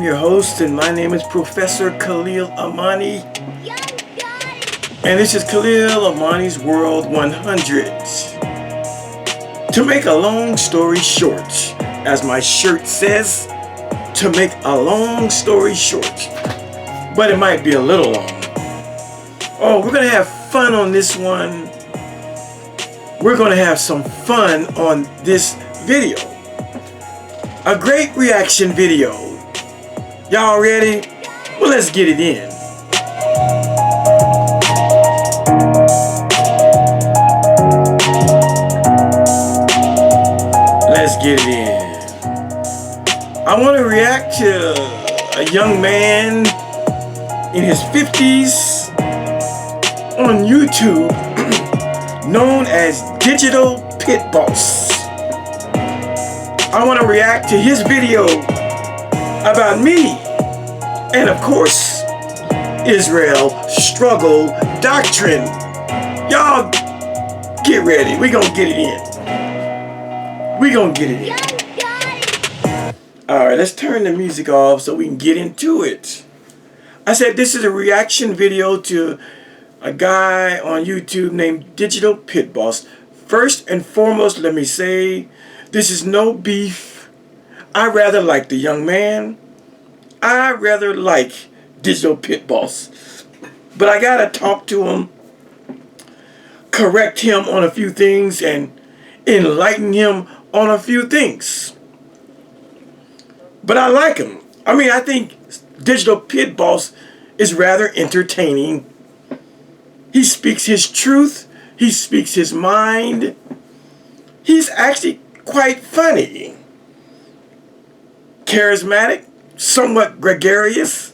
your host, and my name is Professor Khalil Amani. And this is Khalil Amani's World 100. To make a long story short, as my shirt says, to make a long story short, but it might be a little long. Oh, we're going to have fun on this one. We're going to have some fun on this video. A great reaction video. Y'all ready? Well, let's get it in. Let's get it in. I want to react to a young man in his 50s on YouTube known as Digital Pittboss. I want to react to his video about me and, of course, Israel struggle doctrine. Y'all get ready. We're going to get it in. We're going to get it in. All right, let's turn the music off so we can get into it. I said this is a reaction video to a guy on YouTube named Digital Pittboss. First and foremost, let me say, this is no beef. I rather like the young man. I rather like Digital Pittboss. But I gotta talk to him, correct him on a few things, and enlighten him on a few things. But I like him. I mean, I think Digital Pittboss is rather entertaining. He speaks his truth. He speaks his mind. He's actually quite funny. Charismatic, somewhat gregarious.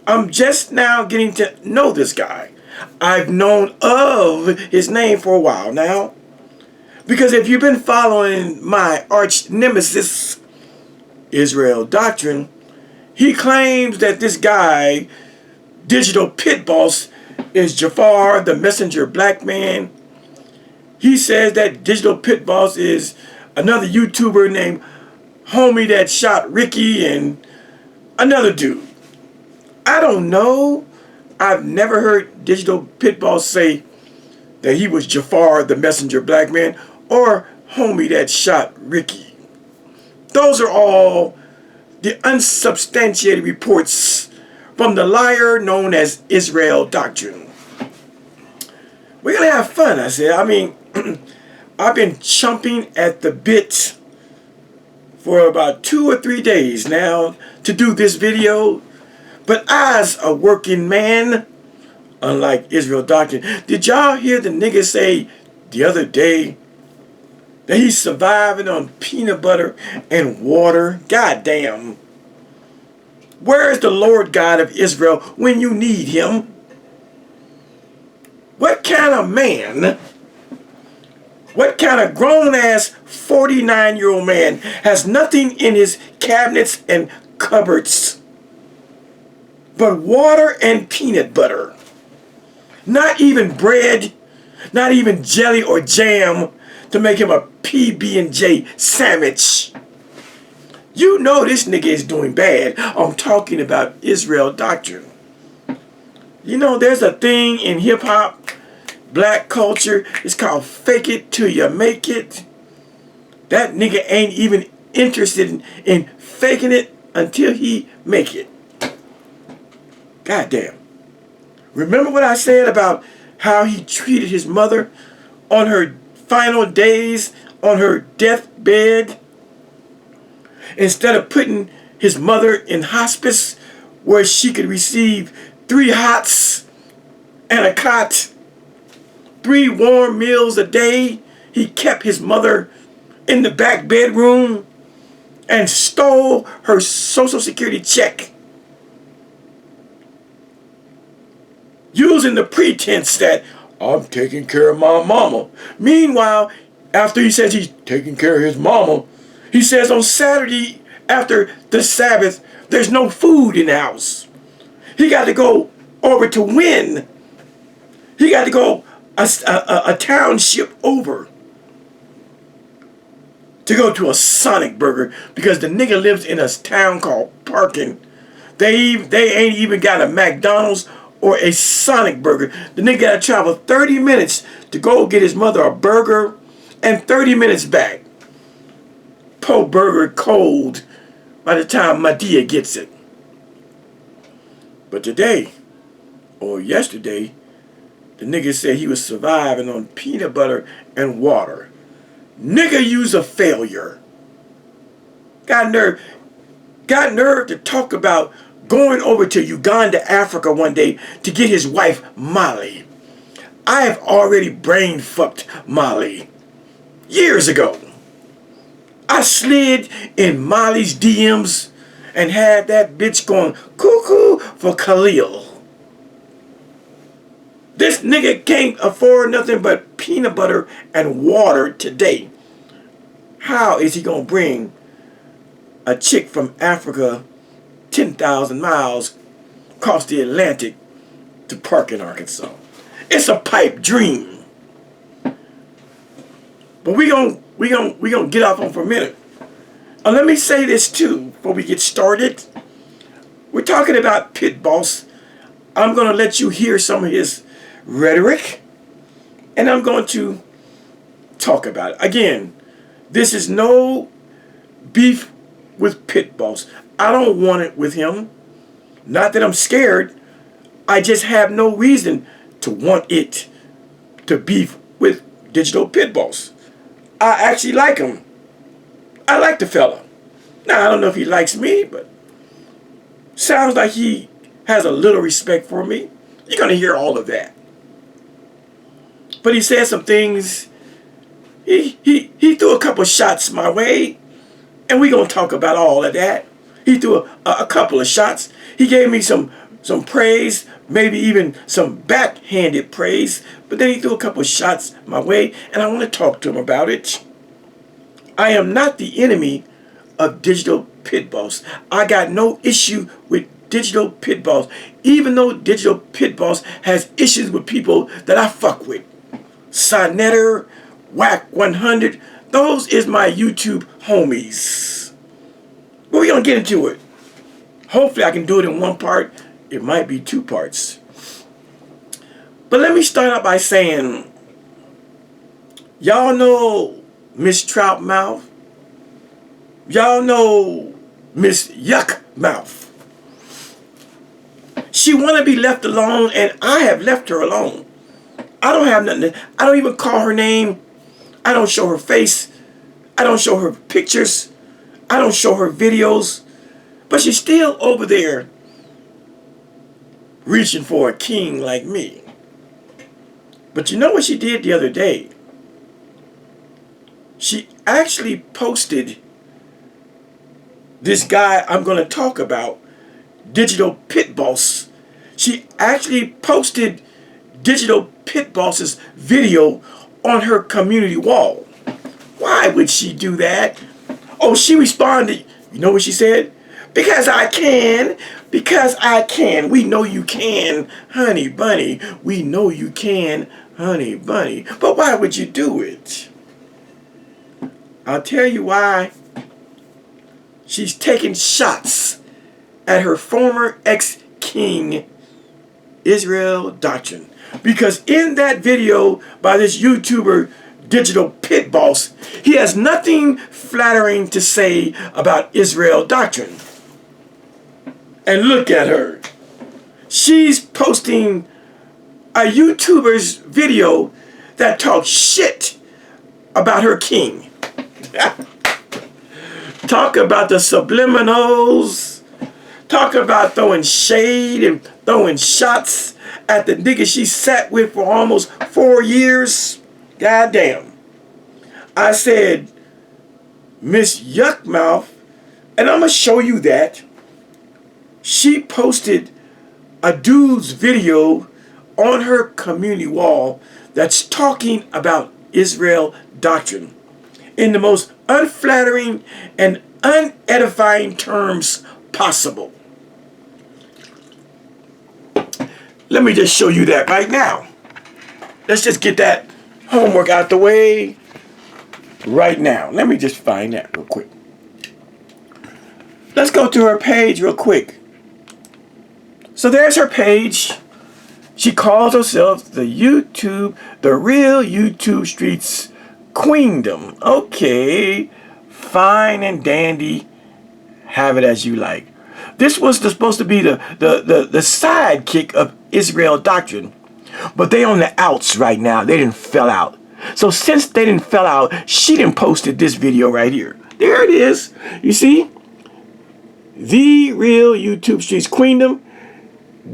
I'm just now getting to know this guy. I've known of his name for a while now. Because if you've been following my arch nemesis, Israel Doctrine, he claims that this guy, Digital Pittboss, is Jafar, the messenger black man. He says that Digital Pittboss is another YouTuber named Homie that shot Ricky and another dude. I don't know. I've never heard Digital Pittboss say that he was Jafar, the messenger black man, or Homie that shot Ricky. Those are all the unsubstantiated reports from the liar known as Israel Doctrine. We're going to have fun, I said. I mean, I've been chomping at the bit for about 2 or 3 days now to do this video. But as a working man, unlike Israel Doctrine, did y'all hear the nigga say the other day that he's surviving on peanut butter and water? Goddamn. Where is the Lord God of Israel when you need him? What kind of man, what kind of grown-ass 49-year-old man has nothing in his cabinets and cupboards but water and peanut butter? Not even bread, not even jelly or jam to make him a PB&J sandwich. You know this nigga is doing bad. I'm talking about Israel Doctrine. You know, there's a thing in hip-hop, black culture. It's called fake it till you make it. That nigga ain't even interested in faking it until he make it. Goddamn. Remember what I said about how he treated his mother on her final days, on her deathbed? Instead of putting his mother in hospice where she could receive 3 hots and a cot, 3 warm meals a day, he kept his mother in the back bedroom and stole her Social Security check, using the pretense that I'm taking care of my mama. Meanwhile, after he says he's taking care of his mama, he says on Saturday after the Sabbath, there's no food in the house. He got to go over to Wynn. He got to go a township over. to go to a Sonic Burger because the nigga lives in a town called Parkin. They ain't even got a McDonald's or a Sonic Burger. The nigga got to travel 30 minutes to go get his mother a burger and 30 minutes back. Po burger cold by the time Madea gets it. But today, or yesterday, the nigga said he was surviving on peanut butter and water. Nigga, you's a failure. Got nerve to talk about going over to Uganda, Africa one day to get his wife Molly. I have already brain fucked Molly years ago. I slid in Molly's DMs and had that bitch going cuckoo for Khalil. This nigga can't afford nothing but peanut butter and water today. How is he gonna bring a chick from Africa 10,000 miles across the Atlantic to Parkin, Arkansas? It's a pipe dream. But we gonna get off on for a minute. Let me say this too before we get started. We're talking about Pittboss. I'm gonna let you hear some of his rhetoric, and I'm going to talk about it. Again, this is no beef with Pittboss. I don't want it with him. Not that I'm scared. I just have no reason to want it to beef with Digital Pittboss. I actually like him. I like the fella. Now, I don't know if he likes me, but sounds like he has a little respect for me. You're going to hear all of that. But he said some things. He threw a couple shots my way, and we're going to talk about all of that. He threw a couple of shots. He gave me some praise, maybe even some backhanded praise, but then he threw a couple of shots my way, and I want to talk to him about it. I am not the enemy of Digital Pittboss. I got no issue with Digital Pittboss, even though Digital Pittboss has issues with people that I fuck with. Sonetter, Wack 100, those is my YouTube homies. But we're going to get into it. Hopefully I can do it in one part. It might be two parts. But let me start out by saying, y'all know Miss Trout Mouth? Y'all know Miss Yuck Mouth? She want to be left alone, and I have left her alone. I don't have nothing. I don't even call her name. I don't show her face. I don't show her pictures. I don't show her videos. But she's still over there reaching for a king like me. But you know what she did the other day? She actually posted this guy I'm going to talk about, Digital Pittboss. She actually posted Digital Pittboss's video on her community wall. Why would she do that? Oh, she responded. You know what she said? Because I can. Because I can. We know you can, honey bunny. We know you can, honey bunny. But why would you do it? I'll tell you why. She's taking shots at her former ex-king, Israel Doctrine. Because in that video by this YouTuber, Digital Pittboss, he has nothing flattering to say about Israel Doctrine. And look at her. She's posting a YouTuber's video that talks shit about her king. Talk about the subliminals. Talk about throwing shade and throwing shots at the nigga she sat with for almost 4 years. Goddamn. I said, Miss Yuckmouth, and I'm going to show you that. She posted a dude's video on her community wall that's talking about Israel Doctrine in the most unflattering and unedifying terms possible. Let me just show you that right now. Let's just get that homework out the way. right now. Let me just find that real quick. Let's go to her page real quick. So there's her page. She calls herself the real YouTube Streets Queendom. Okay, fine and dandy. Have it as you like. This was supposed to be the sidekick of Israel Doctrine. But they on the outs right now. They didn't fell out. So since they didn't fell out, she didn't posted this video right here. There it is. You see? The real YouTube Streets Queendom.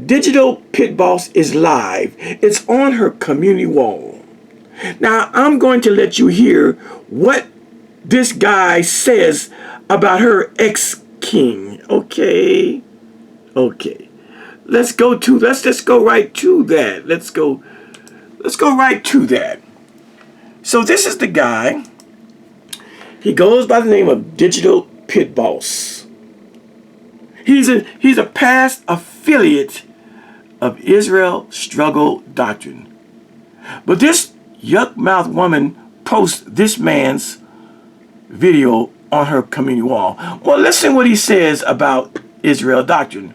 Digital Pittboss is live. It's on her community wall. Now, I'm going to let you hear what this guy says about her ex-king. Okay? Okay. Let's just go right to that. Let's go right to that. So this is the guy. He goes by the name of Digital Pittboss. He's a past affiliate of Israel Struggle Doctrine. But this yuck-mouthed woman posts this man's video on her community wall. Well, listen what he says about Israel Doctrine.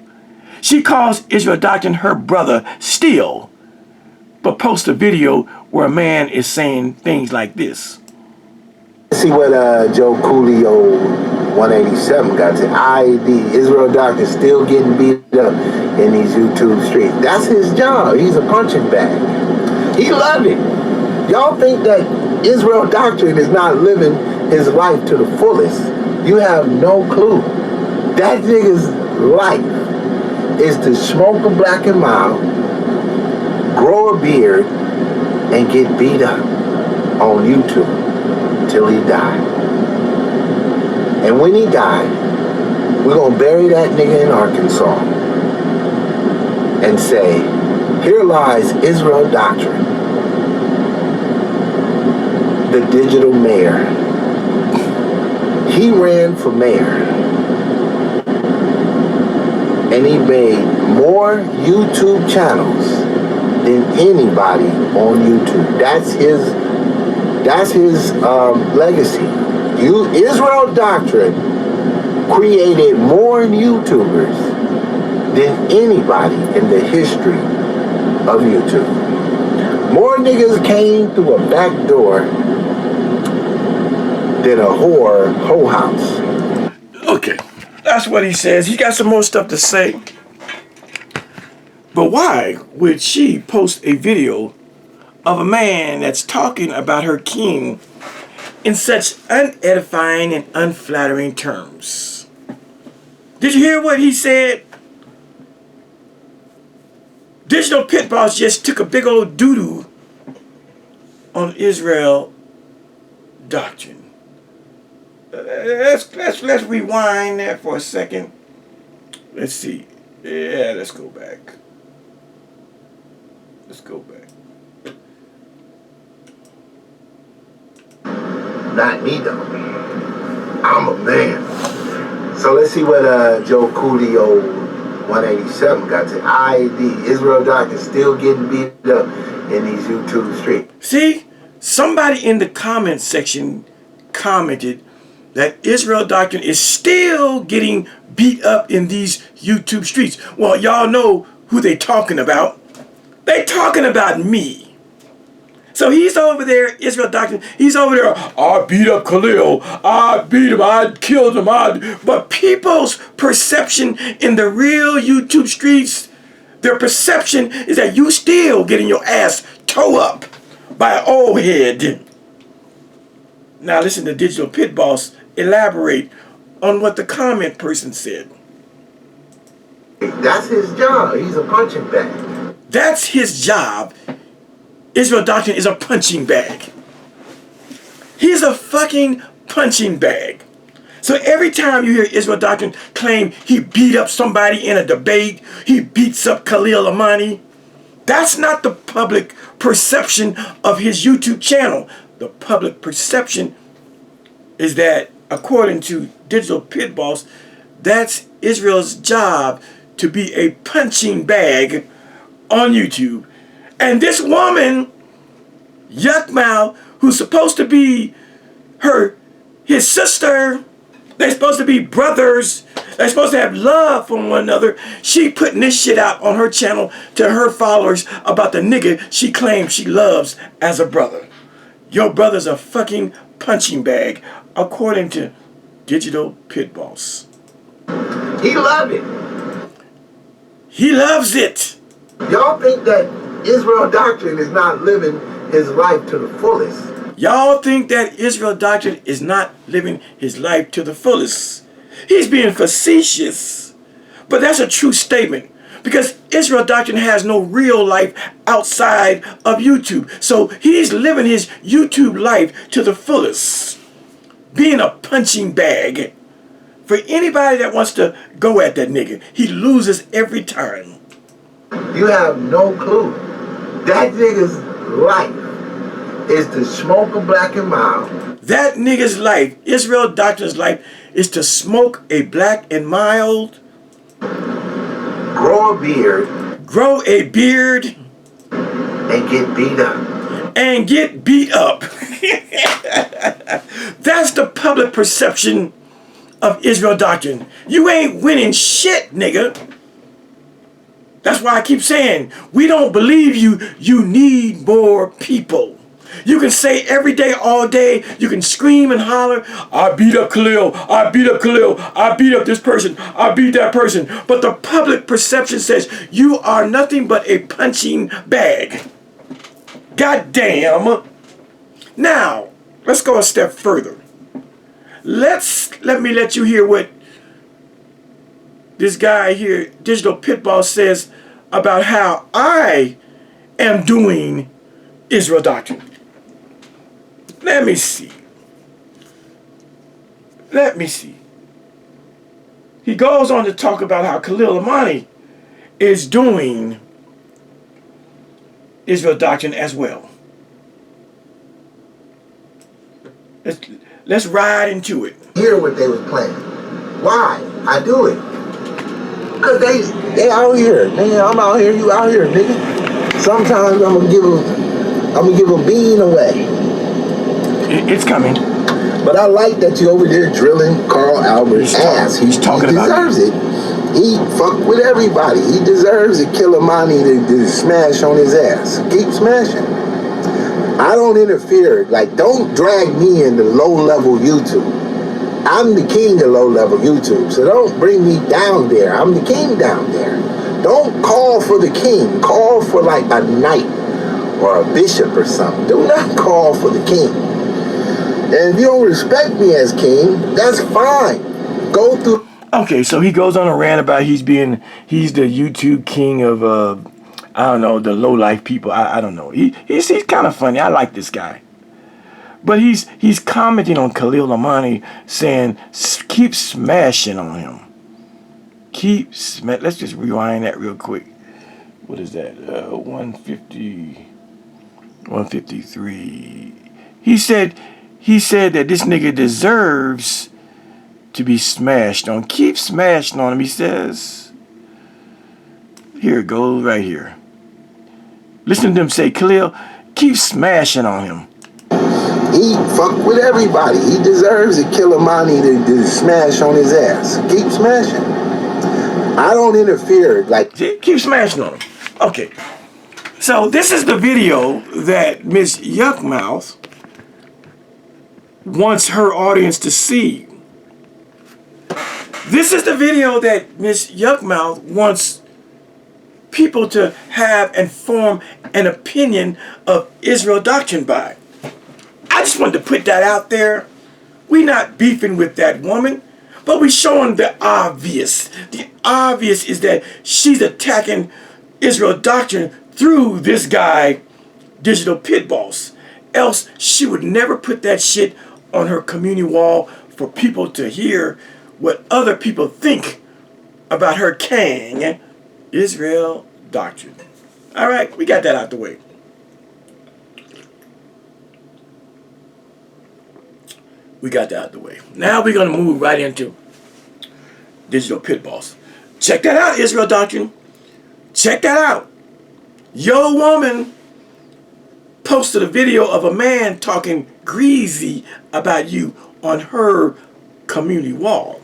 She calls Israel Doctrine her brother still, but posts a video where a man is saying things like this. See what Joe Coolio 187 got to. IED, Israel Doctrine still getting beat up in these YouTube streets. That's his job. He's a punching bag. He loved it. Y'all think that Israel Doctrine is not living his life to the fullest. You have no clue. That nigga's life is to smoke a black and mild, grow a beard, and get beat up on YouTube till he died. And when he died, we're gonna bury that nigga in Arkansas and say, here lies Israel Doctrine, the digital mayor. He ran for mayor. And he made more YouTube channels than anybody on YouTube. That's his legacy. Israel Doctrine created more YouTubers than anybody in the history of YouTube. More niggas came through a back door than a hoe house. Okay. That's what he says. He got some more stuff to say. But why would she post a video of a man that's talking about her king in such unedifying and unflattering terms? Did you hear what he said? Digital Pittboss just took a big old doo-doo on Israel Doctrine. Let's rewind that for a second. Let's see. Yeah, let's go back. Let's go back. Not me though. I'm a man. So let's see what Joe Coolio 187 got to. IED, Israel Doctrine still getting beat up in these YouTube streets. See, somebody in the comment section commented that Israel Doctrine is still getting beat up in these YouTube streets. Well, y'all know who they talking about. They talking about me. So he's over there, Israel Doctrine, he's over there, I beat up Khalil, I beat him, I killed him, but people's perception in the real YouTube streets, their perception is that you still getting your ass towed up by an old head. Now listen to Digital Pittboss elaborate on what the comment person said. That's his job. He's a punching bag. That's his job. Israel Doctrine is a punching bag. He's a fucking punching bag. So every time you hear Israel Doctrine claim he beat up somebody in a debate, he beats up Khalil Amani, that's not the public perception of his YouTube channel. The public perception is that, according to Digital Pittboss, that's Israel's job to be a punching bag on YouTube. And this woman, Yuckmouth, who's supposed to be his sister, they're supposed to be brothers, they're supposed to have love for one another. She putting this shit out on her channel to her followers about the nigga she claims she loves as a brother. Your brother's a fucking punching bag, according to Digital Pittboss. He loved it. He loves it. Y'all think that Israel Doctrine is not living his life to the fullest. Y'all think that Israel Doctrine is not living his life to the fullest. He's being facetious. But that's a true statement. Because Israel Doctrine has no real life outside of YouTube. So he's living his YouTube life to the fullest. Being a punching bag. For anybody that wants to go at that nigga, he loses every time. You have no clue. That nigga's life is to smoke a black and mild. That nigga's life, Israel Doctrine's life, is to smoke a black and mild. Grow a beard. Grow a beard. And get beat up. And get beat up. That's the public perception of Israel Doctrine. You ain't winning shit, nigga. That's why I keep saying, we don't believe you. You need more people. You can say every day, all day, you can scream and holler, I beat up Khalil, I beat up Khalil, I beat up this person, I beat that person. But the public perception says you are nothing but a punching bag. God damn. Now, let's go a step further. Let me let you hear what this guy here, Digital Pittboss, says about how I am doing Israel Doctrine. Let me see. Let me see. He goes on to talk about how Khalil Amani is doing Israel Doctrine as well. Let's ride into it. Hear what they was playing. Why? I do it. Cause they out here. Man, I'm out here, you out here, nigga. Sometimes I'm gonna give a bean away. It's coming. But I like that you over there drilling Carl Albert's ass. He deserves it. He fucked with everybody. He deserves it. Kill Amani to smash on his ass. Keep smashing. I don't interfere. Like, don't drag me into low-level YouTube. I'm the king of low-level YouTube, so don't bring me down there. I'm the king down there. Don't call for the king. Call for, like, a knight or a bishop or something. Do not call for the king. And if you don't respect me as king, that's fine. Go through... Okay, so he goes on a rant about he's the YouTube king of, I don't know, the low-life people. I don't know. He's kind of funny. I like this guy. But he's commenting on Khalil Amani, saying, keep smashing on him. Let's just rewind that real quick. What is that? 153. He said that this nigga deserves to be smashed on. Keep smashing on him, he says. Here it goes right here. Listen to them say, Khalil, keep smashing on him. He fucked with everybody. He deserves it. Kill Amani to smash on his ass. Keep smashing. I don't interfere. Like, see, keep smashing on him. Okay. So this is the video that Miss Yuckmouth wants her audience to see. This is the video that Miss Yuckmouth wants people to have and form an opinion of Israel Doctrine by. I just wanted to put that out there. We not beefing with that woman, but we showing the obvious. The obvious is that she's attacking Israel Doctrine through this guy, Digital Pittboss. Else she would never put that shit on her community wall for people to hear what other people think about her king, Israel Doctrine. All right, we got that out the way. We got that out the way. Now we're going to move right into Digital Pittboss. Check that out, Israel Doctrine. Check that out. Your woman posted a video of a man talking greasy about you on her community wall.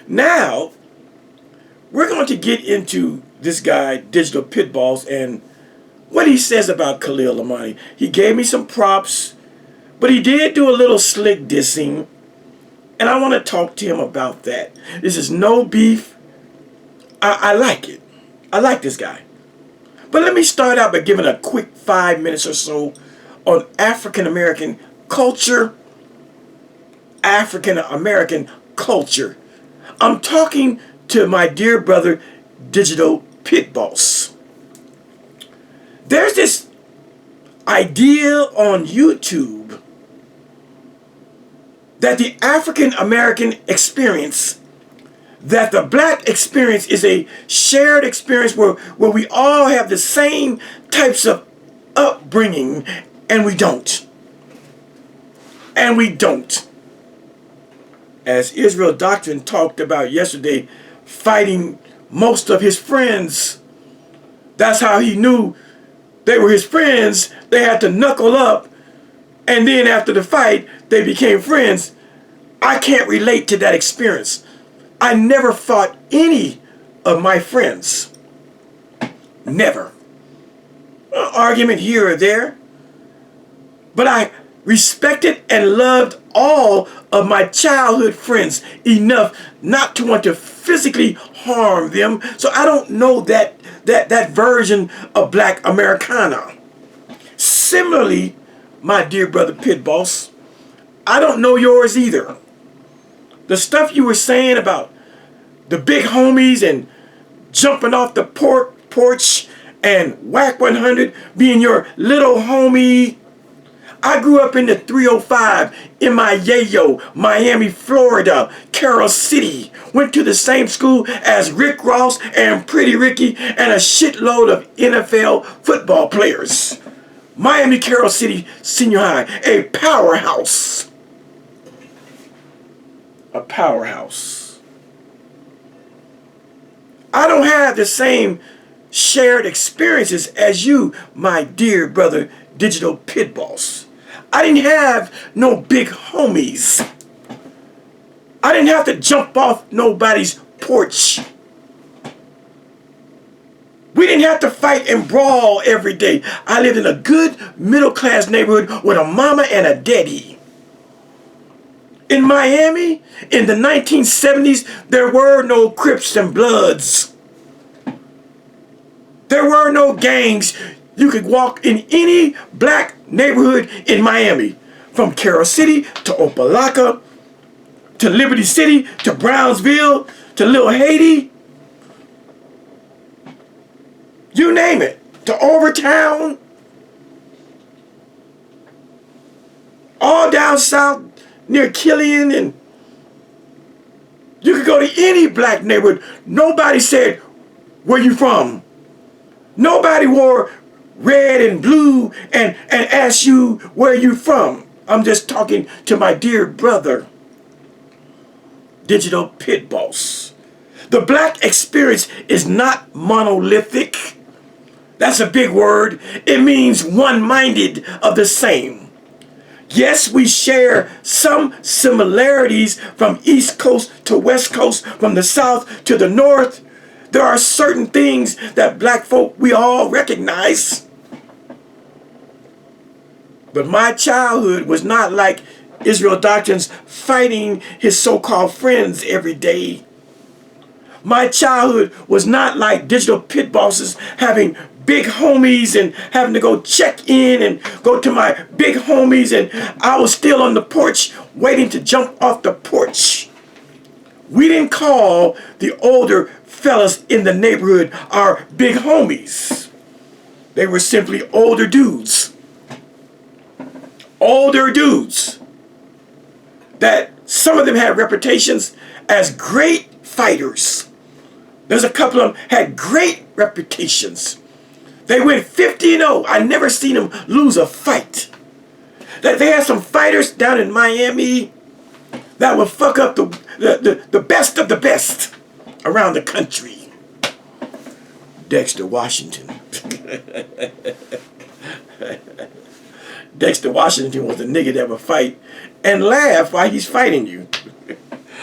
Now, we're going to get into this guy, Digital Pittboss, and what he says about Khalil Amani. He gave me some props, but he did do a little slick dissing, and I want to talk to him about that. This is no beef. I like it. I like this guy. But let me start out by giving a quick 5 minutes or so on African American culture. African American culture. I'm talking to my dear brother, Digital Pittboss. There's this idea on YouTube that the African American experience, that the black experience is a shared experience where we all have the same types of upbringing, and we don't. And we don't. As Israel Doctrine talked about yesterday, fighting most of his friends. That's how he knew they were his friends. They had to knuckle up, and then after the fight, they became friends. I can't relate to that experience. I never fought any of my friends. Never. An argument here or there. But I respected and loved all of my childhood friends enough not to want to physically harm them. So I don't know that version of black Americana. Similarly, my dear brother Pittboss, I don't know yours either. The stuff you were saying about the big homies and jumping off the porch and Wack 100 being your little homie. I grew up in the 305 in my yayo, Miami, Florida, Carol City. Went to the same school as Rick Ross and Pretty Ricky and a shitload of NFL football players. Miami, Carol City Senior High, a powerhouse. A powerhouse. I don't have the same shared experiences as you, my dear brother, Digital Pittboss. I didn't have no big homies. I didn't have to jump off nobody's porch. We didn't have to fight and brawl every day. I lived in a good middle-class neighborhood with a mama and a daddy. In Miami, in the 1970s, there were no Crips and Bloods. There were no gangs. You could walk in any black neighborhood in Miami, from Carol City to Opelika, to Liberty City, to Brownsville, to Little Haiti. You name it. To Overtown. All down south near Killian, and you could go to any black neighborhood. Nobody said, where you from? Nobody wore red and blue and asked you where you from. I'm just talking to my dear brother, Digital Pittboss. The black experience is not monolithic. That's a big word. It means one-minded of the same. Yes, we share some similarities from East Coast to West Coast, from the South to the North. There are certain things that black folk we all recognize. But my childhood was not like Israel Doctrine's fighting his so-called friends every day. My childhood was not like Digital Pittboss's having big homies and having to go check in and go to my big homies, and I was still on the porch waiting to jump off the porch. We didn't call the older fellas in the neighborhood our big homies. They were simply older dudes. Older dudes. That some of them had reputations as great fighters. There's a couple of them had great reputations. They went 50-0. I never seen them lose a fight. They had some fighters down in Miami that would fuck up the best of the best around the country. Dexter Washington. Dexter Washington was a nigga that would fight and laugh while he's fighting you.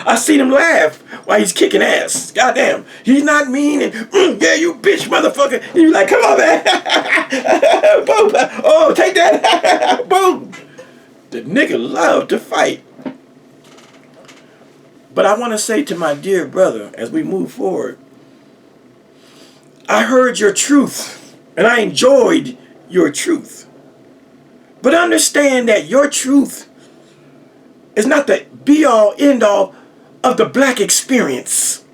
I seen him laugh while he's kicking ass. Goddamn, he's not mean and yeah, you bitch motherfucker. And you like, come on, man. Boom. Oh, take that. Boom. The nigga loved to fight. But I want to say to my dear brother, as we move forward, I heard your truth and I enjoyed your truth. But understand that your truth is not the be-all, end-all of the black experience.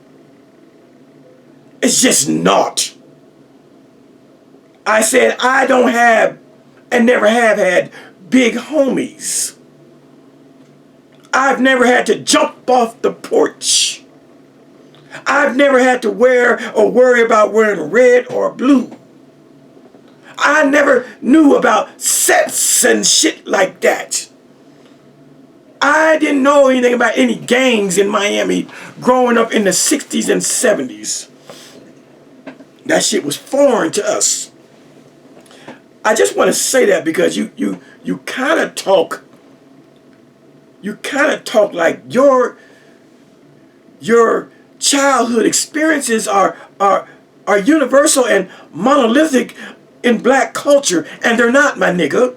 It's just not. I said I don't have and never have had big homies. I've never had to jump off the porch. I've never had to wear or worry about wearing red or blue. I never knew about sets and shit like that. I didn't know anything about any gangs in Miami growing up in the 60s and 70s. That shit was foreign to us. I just want to say that because you kind of talk like your childhood experiences are universal and monolithic in black culture, and they're not, my nigga.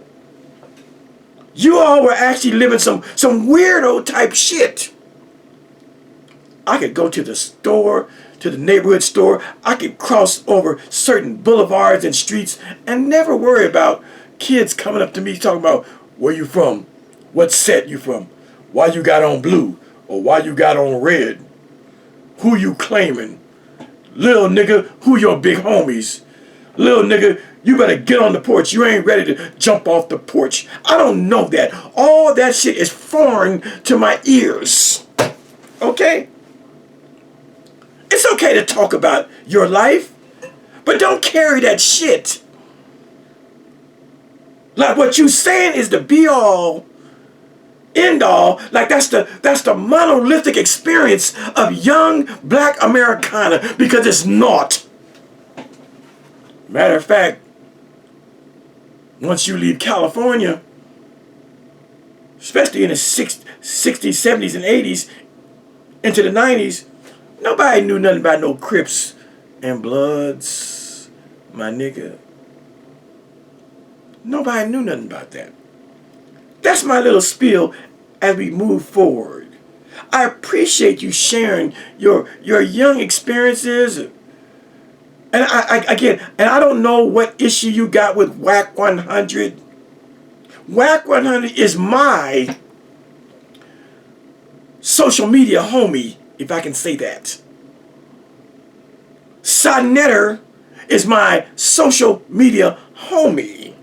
You all were actually living some weirdo type shit. I could go to the store, to the neighborhood store. I could cross over certain boulevards and streets and never worry about kids coming up to me talking about where you from, what set you from, why you got on blue, or why you got on red, who you claiming, little nigga, who your big homies, little nigga, you better get on the porch. You ain't ready to jump off the porch. I don't know that. All that shit is foreign to my ears. Okay? It's okay to talk about your life, but don't carry that shit. Like what you saying is the be-all, end-all, like that's the monolithic experience of young black Americana, because it's not. Matter of fact, once you leave California, especially in the 60s, 70s, and 80s, into the 90s, nobody knew nothing about no Crips and Bloods, my nigga. Nobody knew nothing about that. That's my little spiel as we move forward. I appreciate you sharing your young experiences. And I don't know what issue you got with Wack 100. Wack 100 is my social media homie, if I can say that. Sonetter is my social media homie.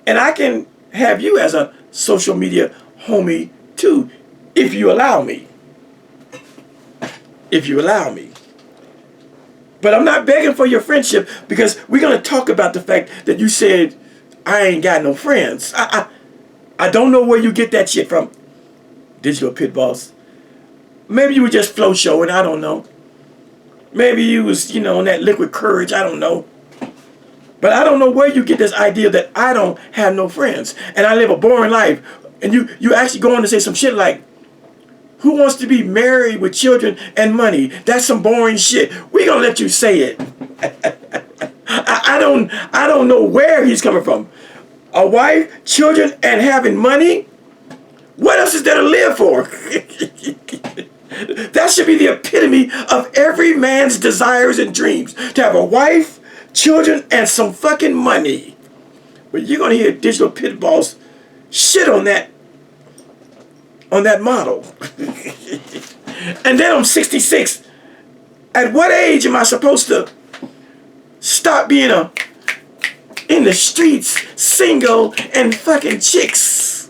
And I can have you as a social media homie too, if you allow me. If you allow me. But I'm not begging for your friendship, because we're going to talk about the fact that you said, I ain't got no friends. I don't know where you get that shit from, Digital Pittboss. Maybe you were just flow showing, I don't know. Maybe you was, on that liquid courage, I don't know. But I don't know where you get this idea that I don't have no friends and I live a boring life. And you actually go on to say some shit like, who wants to be married with children and money? That's some boring shit. We're gonna let you say it. I don't know where he's coming from. A wife, children, and having money? What else is there to live for? That should be the epitome of every man's desires and dreams. To have a wife, children, and some fucking money. But you're gonna hear Digital Pittboss shit on that model. And then I'm 66. At what age am I supposed to stop being in the streets, single, and fucking chicks?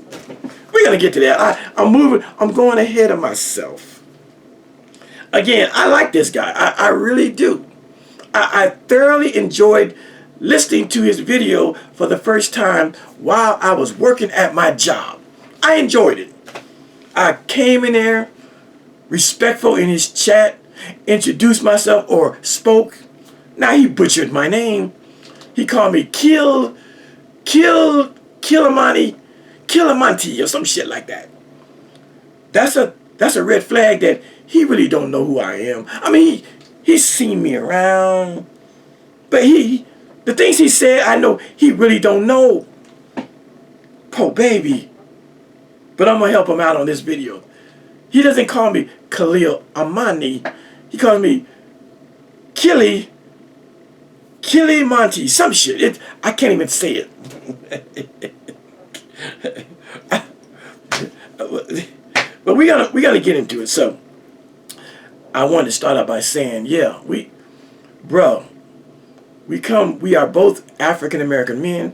We're gonna get to that. I'm going ahead of myself. Again, I like this guy. I really do. I thoroughly enjoyed listening to his video for the first time while I was working at my job. I enjoyed it. I came in there, respectful in his chat, introduced myself or spoke, Now he butchered my name. He called me Amani, or some shit like that. That's a red flag that he really don't know who I am. I mean, he's seen me around, but the things he said, I know he really don't know. Poor baby. But I'm gonna help him out on this video. He doesn't call me Khalil Amani. He calls me Kili Monty, some shit. I can't even say it. But we gotta get into it. So I wanted to start out by saying, yeah, we are both African American men.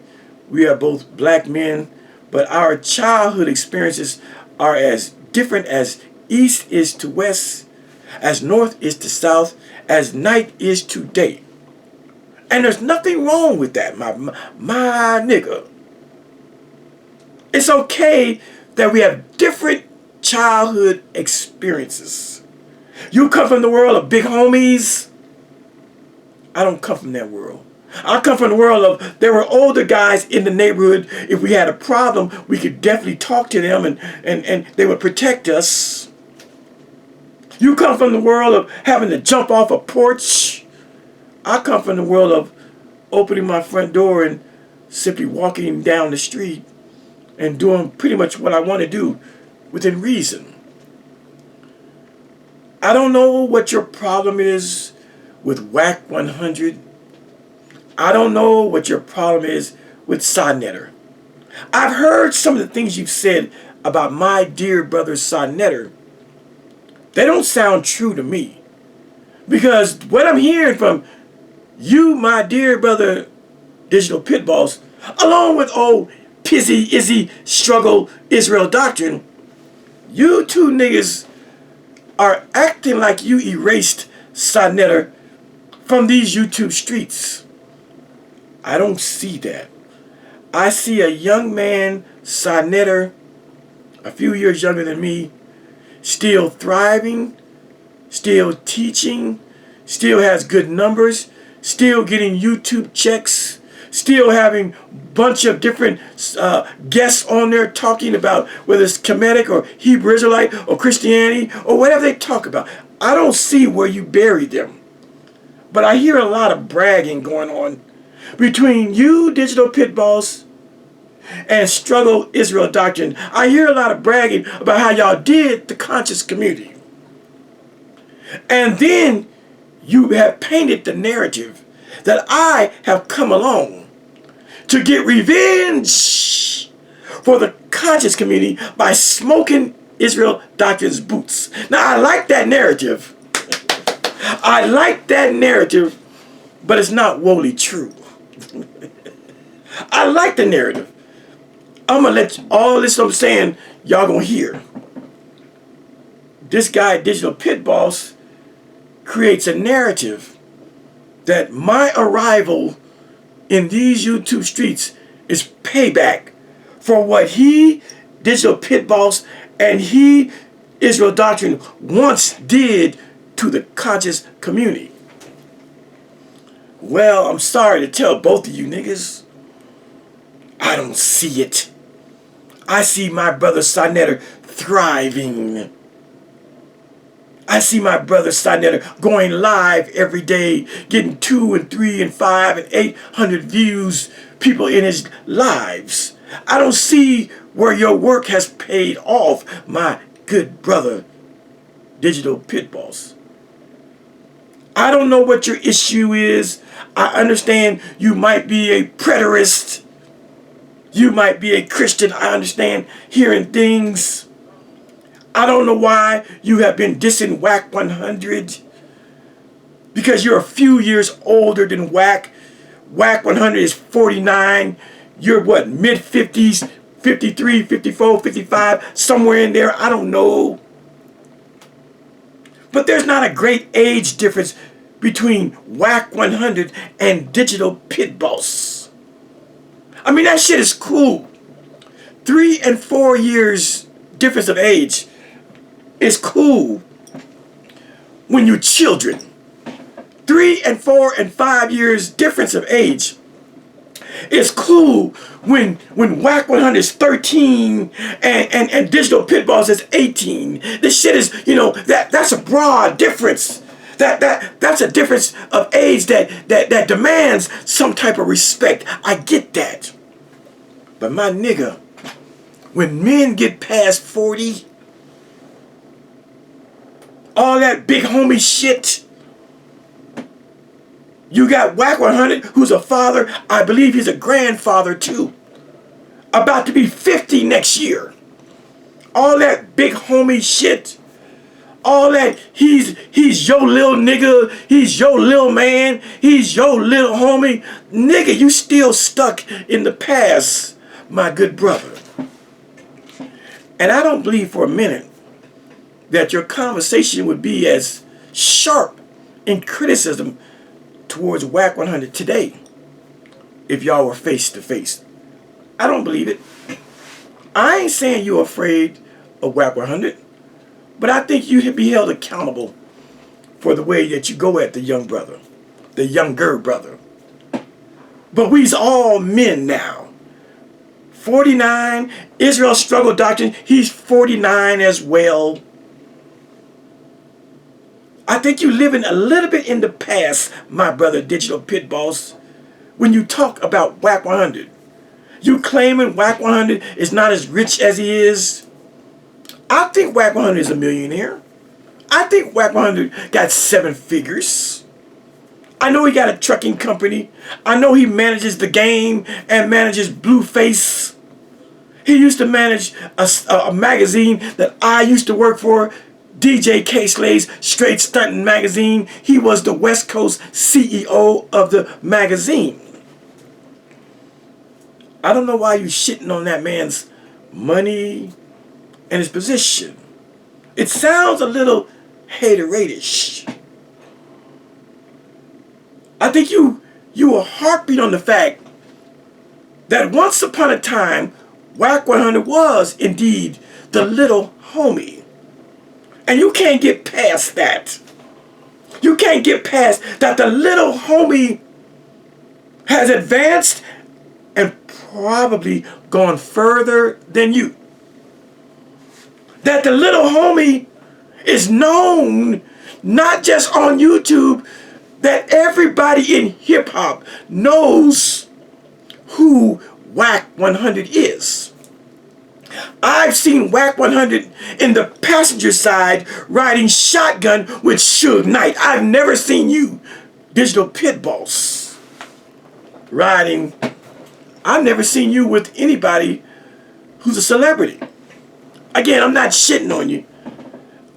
We are both black men, but our childhood experiences are as different as east is to west, as north is to south, as night is to day. And there's nothing wrong with that, my nigga. It's okay that we have different childhood experiences. You come from the world of big homies. I don't come from that world. I come from the world of, there were older guys in the neighborhood. If we had a problem, we could definitely talk to them and they would protect us. You come from the world of having to jump off a porch. I come from the world of opening my front door and simply walking down the street and doing pretty much what I want to do within reason. I don't know what your problem is with Wack 100. I don't know what your problem is with Sonnetter. I've heard some of the things you've said about my dear brother Sonnetter. They don't sound true to me. Because what I'm hearing from you, my dear brother Digital Pittboss, along with old Pizzy, Izzy, Struggle, Israel Doctrine, you two niggas are acting like you erased Sonnetter from these YouTube streets. I don't see that. I see a young man, Sonnetter, a few years younger than me, still thriving, still teaching, still has good numbers, still getting YouTube checks, still having a bunch of different guests on there talking about whether it's Kemetic or Hebrew Israelite or Christianity or whatever they talk about. I don't see where you buried them. But I hear a lot of bragging going on between you, Digital Pittboss, and Struggle Israel Doctrine. I hear a lot of bragging about how y'all did the conscious community. And then you have painted the narrative that I have come along to get revenge for the conscious community by smoking Israel Doctrine's boots. Now, I like that narrative. I like that narrative, but it's not wholly true. I like the narrative. I'm going to let all this I'm saying, y'all going to hear. This guy, Digital Pittboss, creates a narrative that my arrival in these YouTube streets is payback for what he, Digital Pittboss, and he, Israel Doctrine, once did to the conscious community. Well, I'm sorry to tell both of you niggas, I don't see it. I see my brother Sonnetter thriving. I see my brother Sonnetter going live every day, getting 2 and 3 and 5 and 800 views, people in his lives. I don't see where your work has paid off, my good brother, Digital Pittboss. I don't know what your issue is. I understand you might be a preterist. You might be a Christian. I understand hearing things. I don't know why you have been dissing Wack 100. Because you're a few years older than Wack. Wack 100 is 49. You're what, mid-50s, 53, 54, 55, somewhere in there. I don't know. But there's not a great age difference between Wack 100 and Digital Pittboss. I mean, that shit is cool. 3 and 4 years difference of age is cool when you're children. 3 and 4 and 5 years difference of age. It's cool when Wack 100 is 13 and Digital Pittboss is 18. This shit is, you know, that's a broad difference. That's a difference of age that demands some type of respect. I get that. But my nigga, when men get past 40, all that big homie shit. You got Wack 100, who's a father. I believe he's a grandfather too. About to be 50 next year. All that big homie shit. All that he's your little nigga. He's your little man. He's your little homie. Nigga, you still stuck in the past, my good brother. And I don't believe for a minute that your conversation would be as sharp in criticism towards Wack 100 today if y'all were face to face. I don't believe it. I ain't saying you're afraid of Wack 100, but I think you should be held accountable for the way that you go at the young brother, the younger brother. But we's all men now. 49, Israel Struggle Doctrine, he's 49 as well. I think you're living a little bit in the past, my brother Digital Pittboss, when you talk about Wack 100. You claiming Wack 100 is not as rich as he is. I think Wack 100 is a millionaire. I think Wack 100 got 7 figures. I know he got a trucking company. I know he manages the game and manages Blueface. He used to manage a magazine that I used to work for, DJ K. Slade's Straight Stunting magazine. He was the West Coast CEO of the magazine. I don't know why you shitting on that man's money and his position. It sounds a little hateradish. I think you are harping on the fact that once upon a time, Wack 100 was indeed the little homie. And you can't get past that. You can't get past that the little homie has advanced and probably gone further than you. That the little homie is known not just on YouTube, that everybody in hip-hop knows who Wack 100 is. I've seen Wack 100 in the passenger side riding shotgun with Suge Knight. I've never seen you, Digital Pittboss, riding. I've never seen you with anybody who's a celebrity. Again, I'm not shitting on you.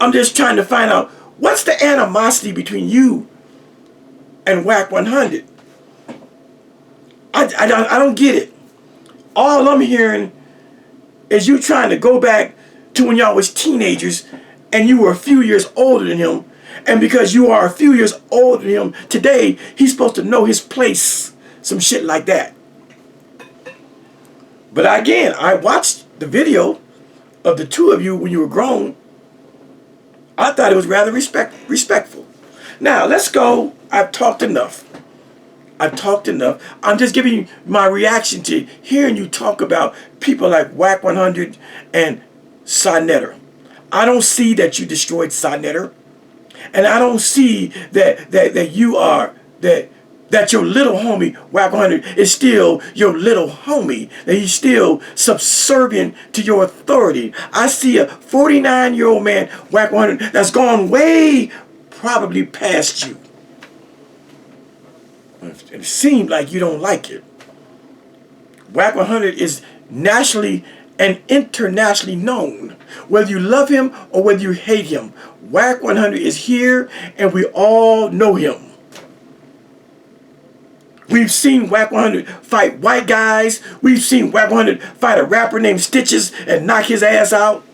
I'm just trying to find out what's the animosity between you and Wack 100. I don't get it. All I'm hearing is you trying to go back to when y'all was teenagers and you were a few years older than him. And because you are a few years older than him, today he's supposed to know his place. Some shit like that. But again, I watched the video of the two of you when you were grown. I thought it was rather respectful. Now, let's go. I've talked enough. I'm just giving you my reaction to hearing you talk about people like Wack 100 and Sonetter. I don't see that you destroyed Sonetter. And I don't see that you are, that your little homie, Wack 100, is still your little homie. That he's still subservient to your authority. I see a 49-year-old man, Wack 100, that's gone way probably past you. It seems like you don't like it. Wack 100 is nationally and internationally known. Whether you love him or whether you hate him, Wack 100 is here and we all know him. We've seen Wack 100 fight white guys. We've seen Wack 100 fight a rapper named Stitches and knock his ass out.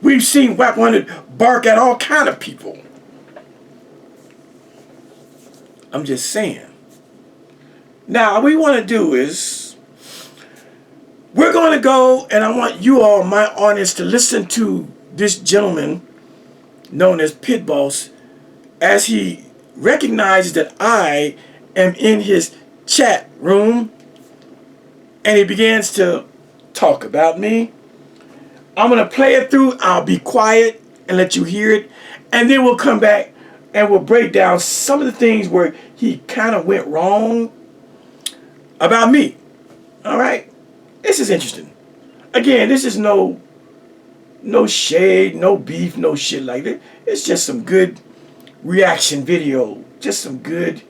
We've seen Wack 100 bark at all kind of people. I'm just saying. Now, what we want to do is, we're going to go, and I want you all, my audience, to listen to this gentleman known as Pittboss as he recognizes that I am in his chat room and he begins to talk about me. I'm going to play it through. I'll be quiet and let you hear it. And then we'll come back and we'll break down some of the things where he kind of went wrong about me. All right? This is interesting. Again, this is no shade, no beef, no shit like that. It's just some good reaction video. Just some good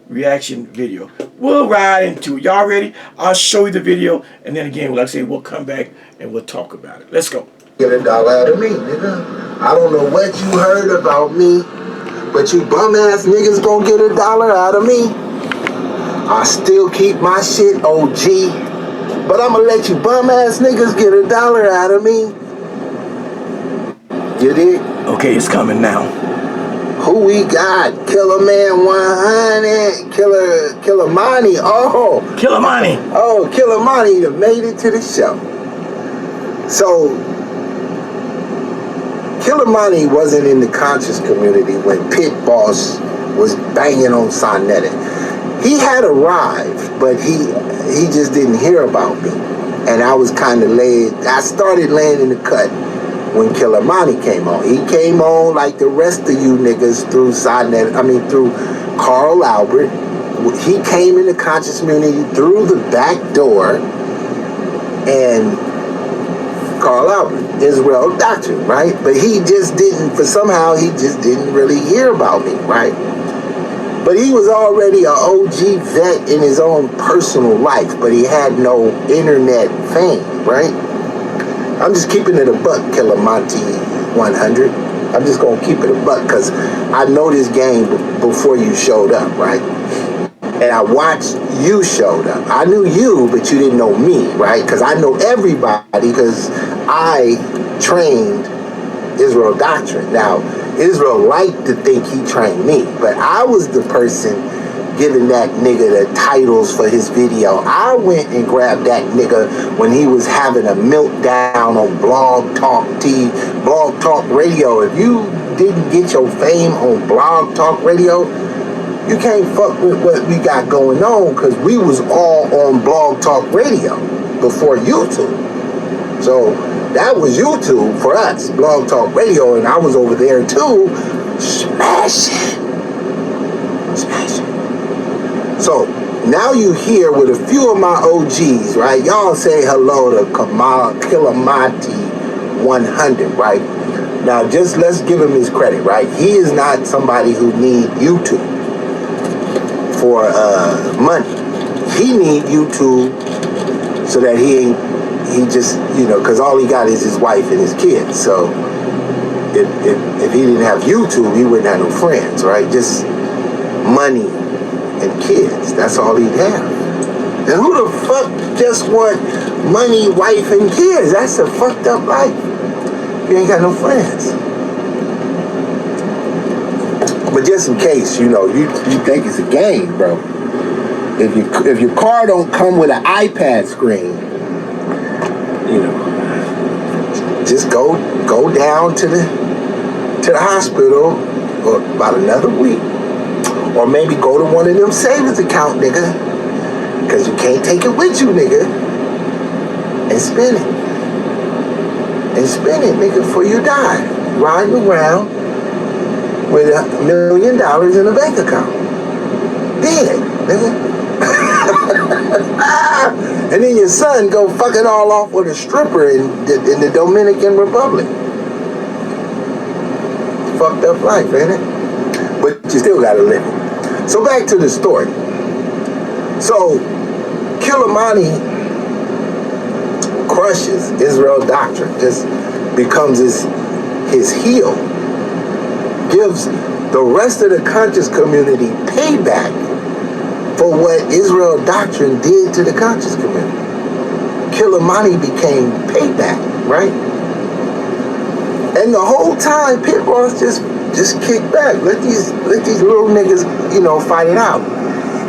reaction video. We'll ride into it. Y'all ready? I'll show you the video, and then again, like I say, we'll come back and we'll talk about it. Let's go. Get $1 out of me, nigga. I don't know what you heard about me, but you bum ass niggas gonna get $1 out of me. I still keep my shit OG, but I'ma let you bum ass niggas get $1 out of me. You dig? Okay, it's coming now. Who we got? Killer Man 100, Killer Amani. Oh, Killer Amani. Oh, Killer Amani that made it to the show. So, Killer Amani wasn't in the conscious community when Pittboss was banging on Sonetta. He had arrived, but he just didn't hear about me. And I was kind of I started laying in the cut when Killer Amani came on. He came on like the rest of you niggas through through Carl Albert. He came in the conscious community through the back door, and Carl Albert, Israel Doctrine, right? But he just didn't really hear about me, right? But he was already an OG vet in his own personal life, but he had no internet fame, right? I'm just keeping it a buck, Killer Monty 100. I'm just gonna keep it a buck because I know this game before you showed up, right? And I watched you showed up. I knew you, but you didn't know me, right? Because I know everybody because I trained Israel Doctrine. Now, Israel liked to think he trained me, but I was the person giving that nigga the titles for his video. I went and grabbed that nigga when he was having a meltdown on Blog Talk Radio. If you didn't get your fame on Blog Talk Radio, you can't fuck with what we got going on because we was all on Blog Talk Radio before YouTube. So that was YouTube for us, Blog Talk Radio, and I was over there too, smashing. So now you here with a few of my OGs, right? Y'all say hello to Killer Monty 100, right? Now just let's give him his credit, right? He is not somebody who need YouTube for money. He need YouTube so that he just, because all he got is his wife and his kids. So if he didn't have YouTube, he wouldn't have no friends, right? Just money and kids. That's all he'd have. And who the fuck just want money, wife, and kids? That's a fucked up life. You ain't got no friends. But just in case, you think it's a game, bro. If your car don't come with an iPad screen, just go down to the hospital for about another week. Or maybe go to one of them savings account, nigga. Because you can't take it with you, nigga. And spend it. And spend it, nigga, before you die. Riding around with $1 million in a bank account. Dead, nigga. And then your son go fuck it all off with a stripper in the Dominican Republic. Fucked up life, ain't it? But you still gotta live it. So back to the story. So Killer Amani crushes Israel Doctrine, just becomes his heel, gives the rest of the conscious community payback for what Israel Doctrine did to the conscious community. Killer Amani became payback, right? And the whole time Pittboss just kick back. Let these little niggas, fight it out.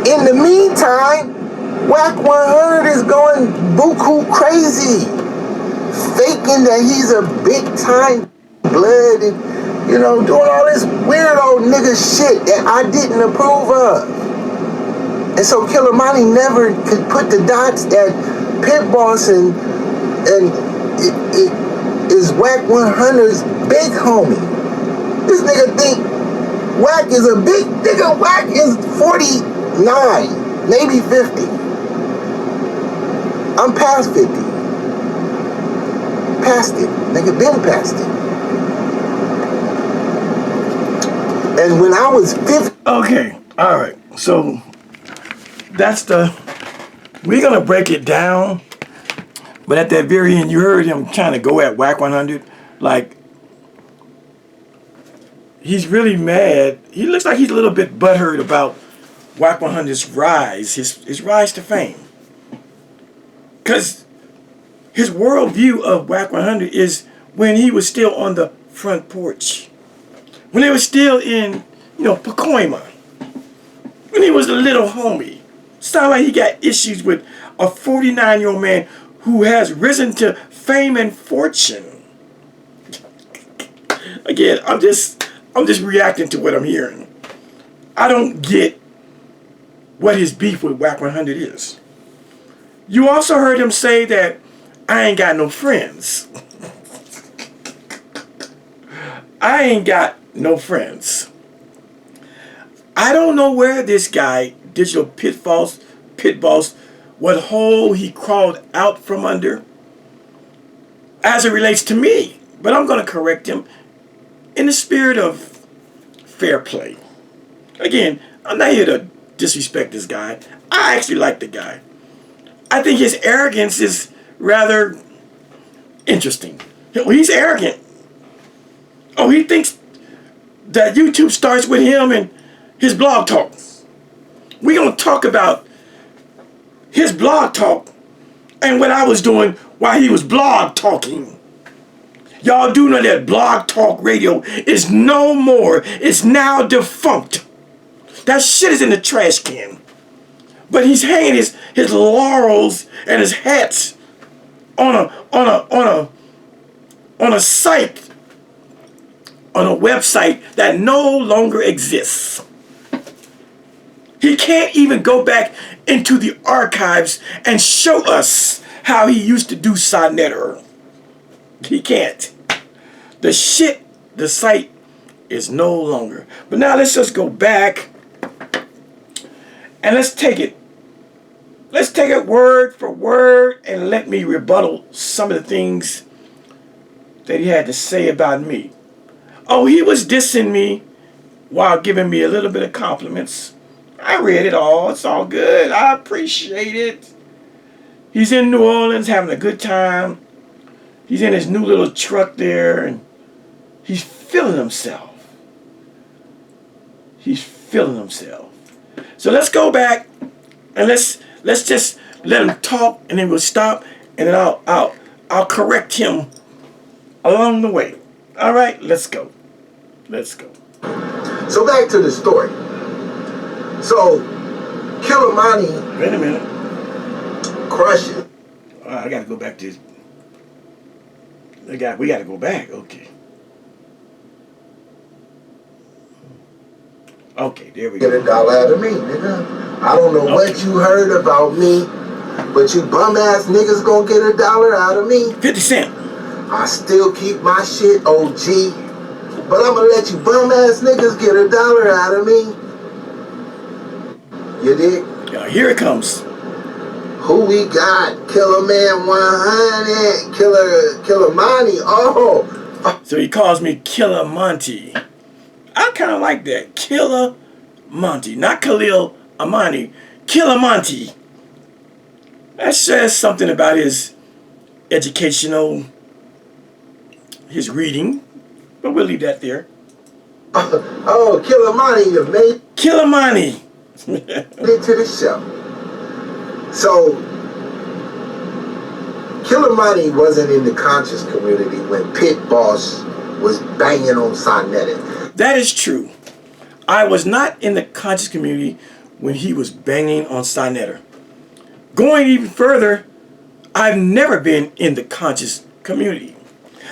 In the meantime, Wack 100 is going buku crazy, faking that he's a big time blood You know, doing all this weirdo nigga shit that I didn't approve of. And so Killer Monty never could put the dots that Pittboss and it is Wack 100's big homie. This nigga think Wack is a big nigga. Wack is 49, maybe 50. I'm past 50. Past it. Nigga been past it. And when I was 50. Okay, all right. So we're gonna break it down. But at that very end, you heard him trying to go at Wack 100. Like, he's really mad. He looks like he's a little bit butthurt about Wack 100's rise, his rise to fame. Because his worldview of Wack 100 is when he was still on the front porch. When they was still in, Pacoima. When he was a little homie. Sound like he got issues with a 49-year-old man who has risen to fame and fortune. Again, I'm just reacting to what I'm hearing. I don't get what his beef with Wack 100 is. You also heard him say that I ain't got no friends. I ain't got no friends. I don't know where this guy, Digital Pittboss, what hole he crawled out from under as it relates to me. But I'm going to correct him in the spirit of fair play. Again, I'm not here to disrespect this guy. I actually like the guy. I think his arrogance is rather interesting. He's arrogant. Oh, he thinks that YouTube starts with him and his blog talk. We're going to talk about his blog talk and what I was doing while he was blog talking. Y'all do know that Blog Talk Radio is no more. It's now defunct. That shit is in the trash can. But he's hanging his laurels and his hats on a site, on a website that no longer exists. He can't even go back into the archives and show us how he used to do Sonnetter. He can't. The site is no longer. But now let's just go back and let's take it. Let's take it word for word and let me rebuttal some of the things that he had to say about me. Oh, he was dissing me while giving me a little bit of compliments. I read it all. It's all good. I appreciate it. He's in New Orleans having a good time. He's in his new little truck there and he's feeling himself. He's feeling himself. So let's go back and let's just let him talk and then we'll stop and then I'll correct him along the way. All right, let's go. Let's go. So back to the story. So, Killer Amani. Wait a minute. Crushes. I gotta go back to this. We gotta go back. Okay. Okay, there we go. Get $1 out of me, nigga. I don't know what you heard about me, but you bum ass niggas gonna get $1 out of me. 50 cents. I still keep my shit OG, but I'm gonna let you bum ass niggas get $1 out of me. You dig? Here it comes. Who we got? Killer Man 100, Killer Monty. Oh. So he calls me Killer Monty. I kind of like that. Killer Monty. Not Khalil Amani. Killer Monty. That says something about his educational, his reading. But we'll leave that there. Oh, Killer Monty, you made Killer Monty. it to the show. So, Killer Monty wasn't in the conscious community when Pittboss was banging on Sonnetter. That is true. I was not in the conscious community when he was banging on Sonnetter. Going even further, I've never been in the conscious community.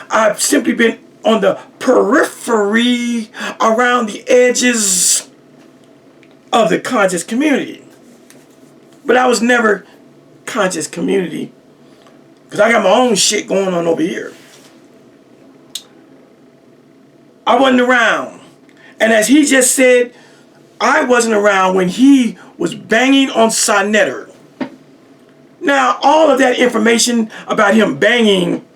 I've simply been on the periphery, around the edges of the conscious community. But I was never conscious community because I got my own shit going on over here. I wasn't around. And as he just said, I wasn't around when he was banging on Sonetter. Now, all of that information about him banging,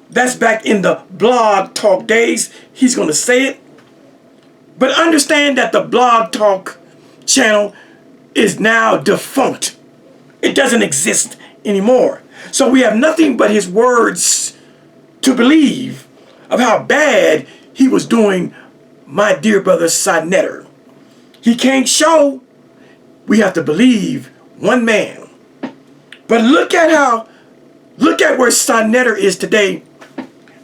that's back in the blog talk days. He's going to say it. But understand that the blog talk channel is now defunct. It doesn't exist anymore. So we have nothing but his words to believe of how bad he was doing my dear brother Sonetter. He can't show. We have to believe one man. But look at where Sonetter is today,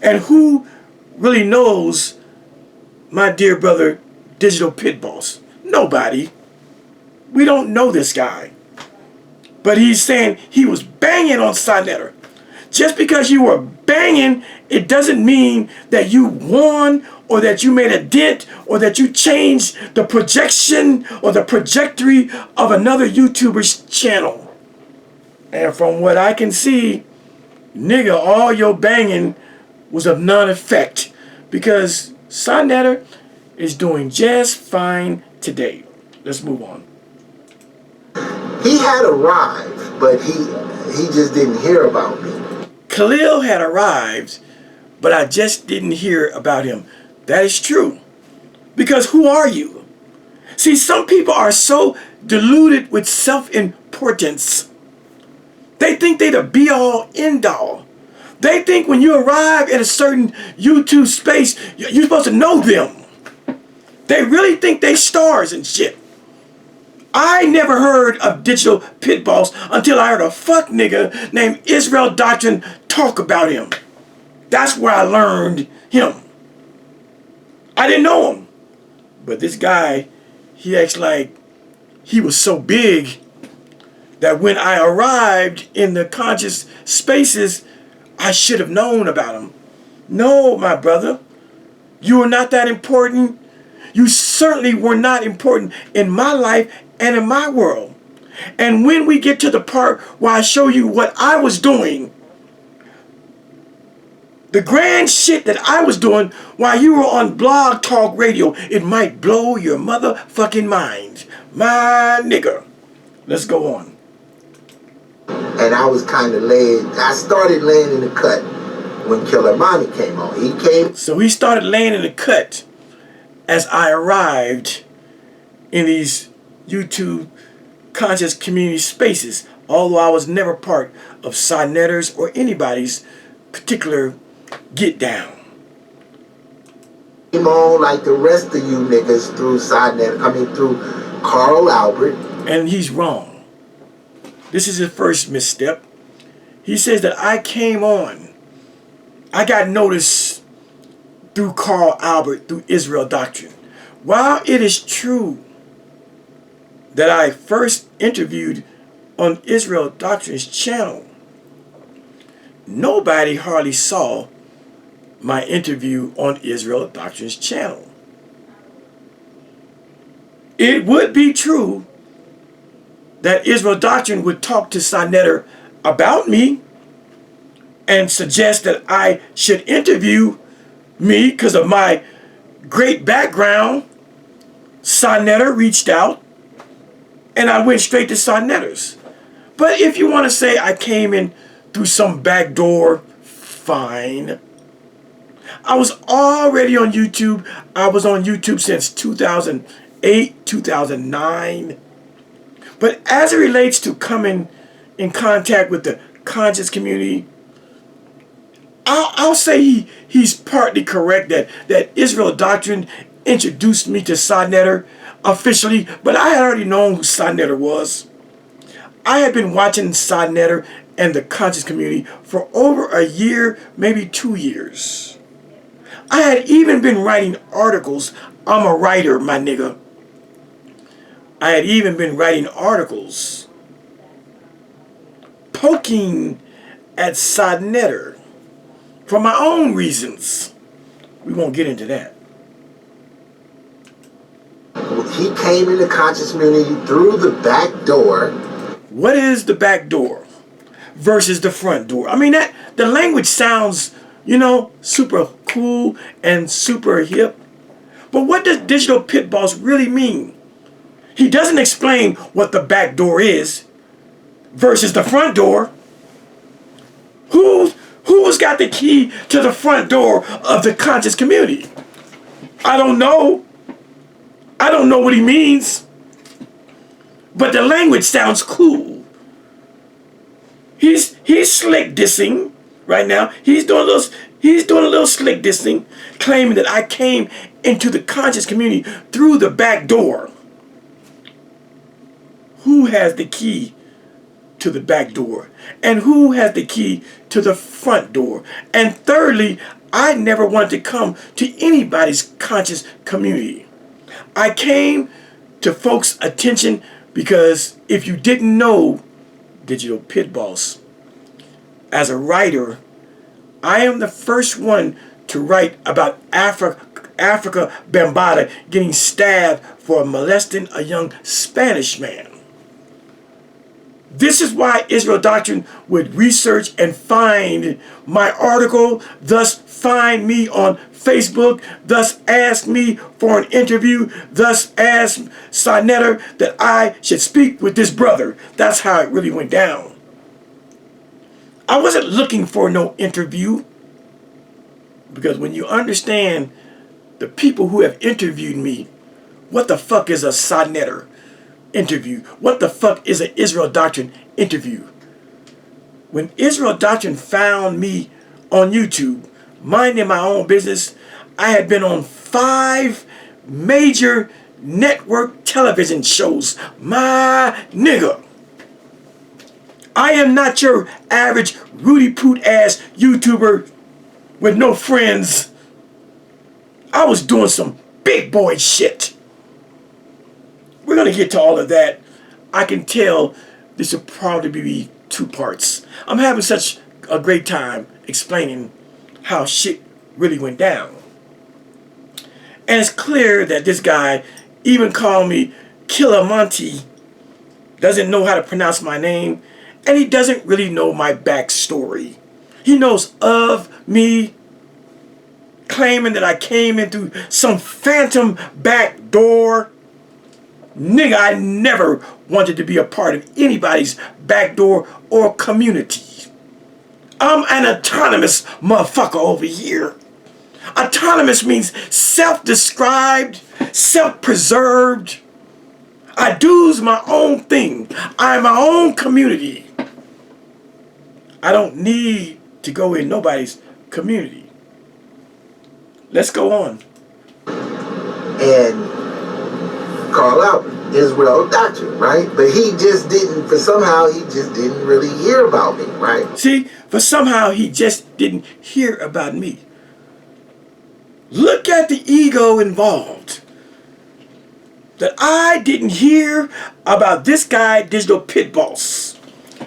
and who really knows my dear brother Digital Pittboss? Nobody. We don't know this guy. But he's saying he was banging on Sonetter. Just because you were banging, it doesn't mean that you won, or that you made a dent, or that you changed the projection or the trajectory of another YouTuber's channel. And from what I can see, nigga, all your banging was of none effect, because Sonetter is doing just fine today. Let's move on. He had arrived, but he just didn't hear about me. Khalil had arrived, but I just didn't hear about him. That is true. Because who are you? See, some people are so deluded with self-importance. They think they the be-all, end-all. They think when you arrive at a certain YouTube space, you're supposed to know them. They really think they stars and shit. I never heard of Digital Pittboss until I heard a fuck nigga named Israel Doctrine talk about him. That's where I learned him. I didn't know him. But this guy, he acts like he was so big that when I arrived in the conscious spaces, I should have known about him. No, my brother. You were not that important. You certainly were not important in my life and in my world. And when we get to the part where I show you what I was doing, the grand shit that I was doing while you were on Blog Talk Radio, it might blow your motherfucking mind. My nigga. Let's go on. And I was kind of I started laying in the cut when Khalil Amani came on. He came. So he started laying in the cut as I arrived in these YouTube conscious community spaces, although I was never part of Sonetter's or anybody's particular get down. Came on like the rest of you niggas through through Carl Albert. And he's wrong. This is his first misstep. He says that I came on. I got noticed through Carl Albert, through Israel Doctrine. While it is true that I first interviewed on Israel Doctrine's channel, nobody hardly saw my interview on Israel Doctrine's channel. It would be true that Israel Doctrine would talk to Sonetter about me and suggest that I should interview me because of my great background. Sonetter reached out and I went straight to Sonetter's. But if you want to say I came in through some back door, fine. I was already on YouTube. I was on YouTube since 2008, 2009. But as it relates to coming in contact with the conscious community, I'll say he's partly correct that Israel Doctrine introduced me to Sonetter officially, but I had already known who Sonetter was. I had been watching Sonetter and the conscious community for over a year, maybe 2 years. I had even been writing articles. I'm a writer, my nigga. I had even been writing articles poking at Sonetter for my own reasons. We won't get into that. He came into conscious community through the back door. What is the back door versus the front door? I mean, that the language sounds, you know, super cool and super hip. But what does Digital Pittboss really mean? He doesn't explain what the back door is versus the front door. Who's got the key to the front door of the conscious community? I don't know. I don't know what he means. But the language sounds cool. He's slick dissing right now. He's doing a little slick dissing, claiming that I came into the conscious community through the back door. Who has the key to the back door? And who has the key to the front door? And thirdly, I never wanted to come to anybody's conscious community. I came to folks' attention because if you didn't know Digital Pittboss, as a writer, I am the first one to write about Africa Bambaataa getting stabbed for molesting a young Spanish man. This is why Israel Doctrine would research and find my article, thus find me on Facebook, thus ask me for an interview, thus ask Sinetter that I should speak with this brother. That's how it really went down. I wasn't looking for no interview, because when you understand the people who have interviewed me, what the fuck is a Sinetter interview? What the fuck is an Israel Doctrine interview? When Israel Doctrine found me on YouTube, minding my own business, I had been on 5 major network television shows. My nigga. I am not your average Rudy Poot ass YouTuber with no friends. I was doing some big boy shit. We're going to get to all of that. I can tell this will probably be 2 parts. I'm having such a great time explaining how shit really went down. And it's clear that this guy even called me Khalil Amani, doesn't know how to pronounce my name, and he doesn't really know my backstory. He knows of me, claiming that I came in through some phantom back door. Nigga, I never wanted to be a part of anybody's back door or community. I'm an autonomous motherfucker over here. Autonomous means self-described, self-preserved. I do's my own thing. I'm my own community. I don't need to go in nobody's community. Let's go on. And call out Israel Doctrine, right? But he just didn't, for somehow he just didn't really hear about me, right? See, for somehow he just didn't hear about me. Look at the ego involved. That I didn't hear about this guy, Digital Pittboss.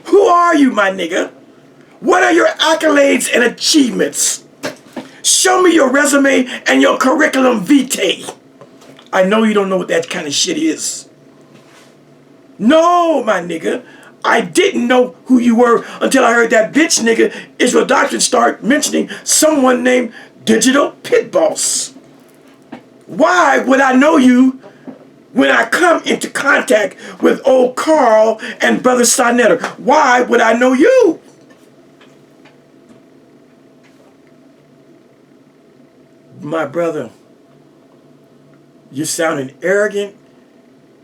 Who are you, my nigga? What are your accolades and achievements? Show me your resume and your curriculum vitae. I know you don't know what that kind of shit is. No, my nigga. I didn't know who you were until I heard that bitch nigga Israel Doctrine start mentioning someone named Digital Pittboss. Why would I know you when I come into contact with old Carl and brother Sinetter? Why would I know you? My brother, you're sounding arrogant,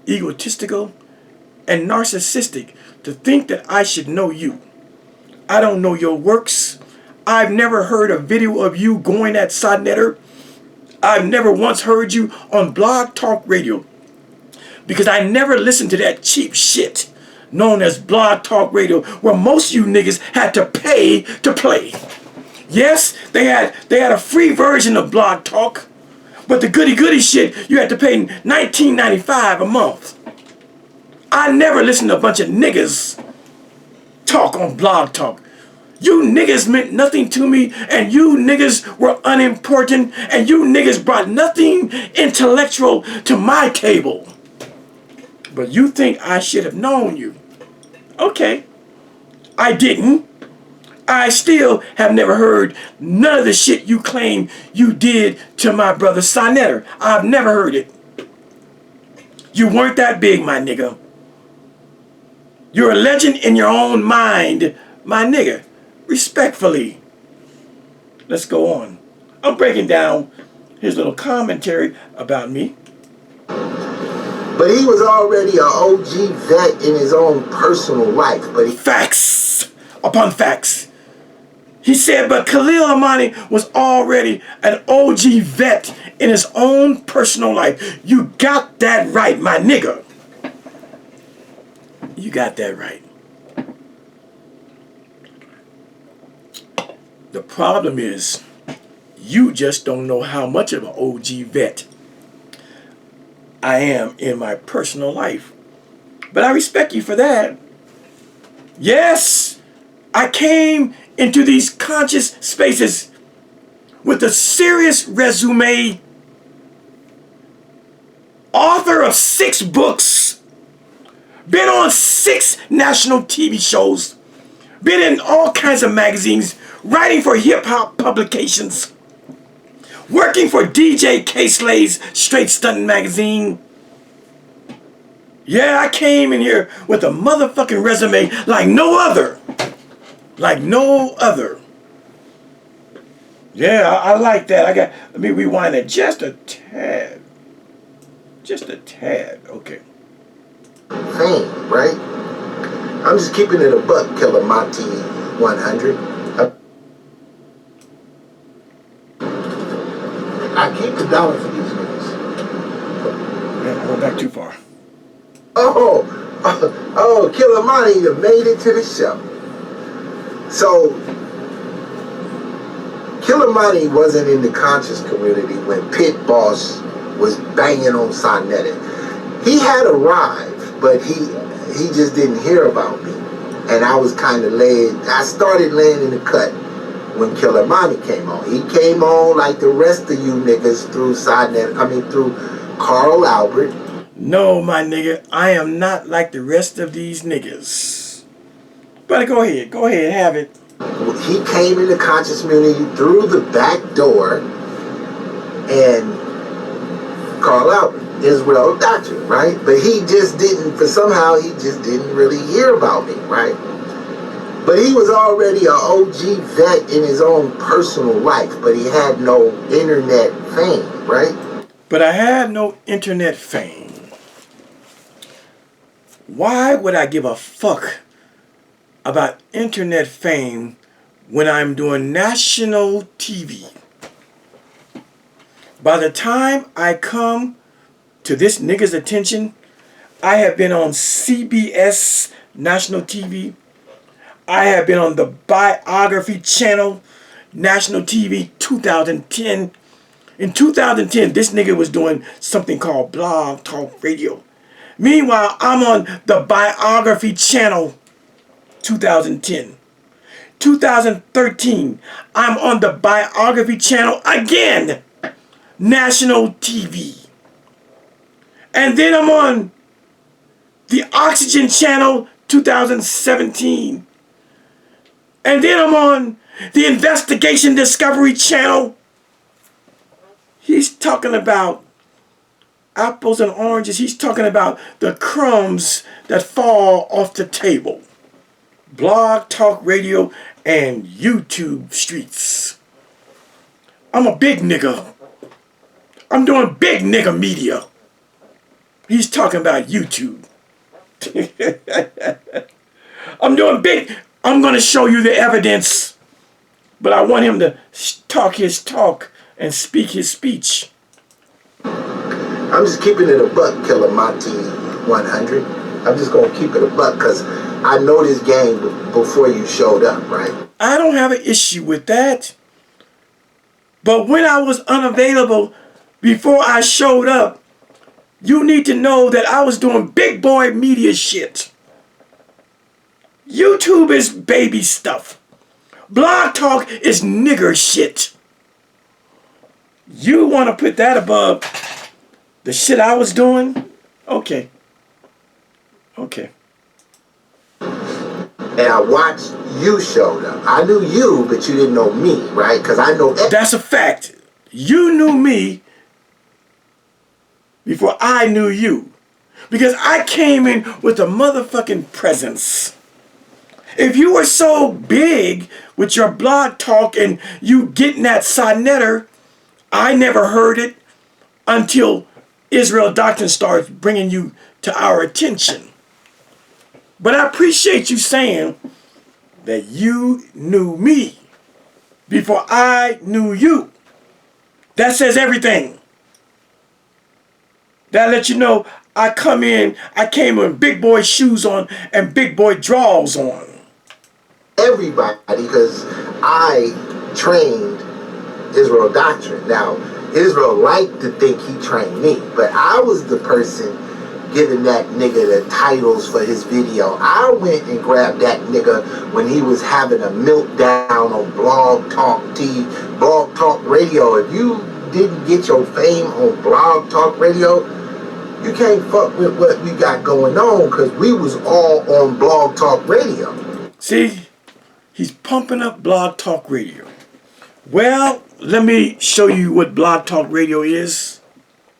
egotistical, and narcissistic to think that I should know you. I don't know your works. I've never heard a video of you going at Sinetter. I've never once heard you on Blog Talk Radio, because I never listened to that cheap shit known as Blog Talk Radio, where most of you niggas had to pay to play. Yes, they had a free version of Blog Talk, but the goody shit, you had to pay $19.95 a month. I never listened to a bunch of niggas talk on Blog Talk. You niggas meant nothing to me, and you niggas were unimportant, and you niggas brought nothing intellectual to my table. But you think I should have known you. Okay. I didn't. I still have never heard none of the shit you claim you did to my brother Sonetter. I've never heard it. You weren't that big, my nigga. You're a legend in your own mind, my nigga. Respectfully. Let's go on. I'm breaking down his little commentary about me. But he was already an OG vet in his own personal life. Facts upon facts. He said, but Khalil Amani was already an OG vet in his own personal life. You got that right, my nigga. You got that right. The problem is, you just don't know how much of an OG vet I am in my personal life. But I respect you for that. Yes, I came into these conscious spaces with a serious resume, author of 6 books, been on 6 national TV shows, been in all kinds of magazines, writing for hip-hop publications, working for DJ K-Slay's Straight Stuntin' magazine. Yeah, I came in here with a motherfucking resume like no other. Like no other. Yeah, I like that. Let me rewind it just a tad. Just a tad, okay. Fame, right? I'm just keeping it a buck, Killer Monty 100. I keep the dollar for these niggas. Yeah, I went back too far. Oh, Killer Monty, you made it to the show. So, Killer Monty wasn't in the conscious community when Pittboss was banging on Sonetter. He had arrived, but he just didn't hear about me. And I was kind of I started laying in the cut when Killer Monty came on. He came on like the rest of you niggas through through Carl Albert. No, my nigga, I am not like the rest of these niggas. But go ahead, have it. He came in the conscious community through the back door, and Carl Albert, Israel Doctrine, right? But he just didn't really hear about me, right? But he was already an OG vet in his own personal life, but he had no internet fame, right? But I had no internet fame. Why would I give a fuck about internet fame when I'm doing national TV? By the time I come to this nigga's attention, I have been on CBS national TV. I have been on the Biography Channel national TV 2010. In 2010, this nigga was doing something called Blog Talk Radio. Meanwhile, I'm on the Biography Channel 2010. 2013, I'm on the Biography Channel again, national TV. And then I'm on the Oxygen Channel 2017. And then I'm on the Investigation Discovery Channel. He's talking about apples and oranges. He's talking about the crumbs that fall off the table. Blog Talk Radio and YouTube streets. I'm a big nigga. I'm doing big nigga media. He's talking about YouTube. I'm doing big. I'm going to show you the evidence. But I want him to talk his talk and speak his speech. I'm just keeping it a buck, Killer Monty 100. I'm just going to keep it a buck because I know this game before you showed up, right? I don't have an issue with that. But when I was unavailable before I showed up, you need to know that I was doing big boy media shit. YouTube is baby stuff. Blog Talk is nigger shit. You want to put that above the shit I was doing? Okay. Okay. And I watched you showed up. I knew you, but you didn't know me, right? Because I know... That's a fact. You knew me before I knew you. Because I came in with a motherfucking presence. If you were so big with your blog talk and you getting that sonetter, I never heard it until Israel Doctrine starts bringing you to our attention. But I appreciate you saying that you knew me before I knew you. That says everything. That lets you know I came in with big boy shoes on and big boy drawers on. Everybody, because I trained Israel Doctrine. Now, Israel liked to think he trained me, but I was the person giving that nigga the titles for his video. I went and grabbed that nigga when he was having a meltdown on Blog Talk Radio. If you didn't get your fame on Blog Talk Radio, you can't fuck with what we got going on, because we was all on Blog Talk Radio. See, he's pumping up Blog Talk Radio. Well, let me show you what Blog Talk Radio is.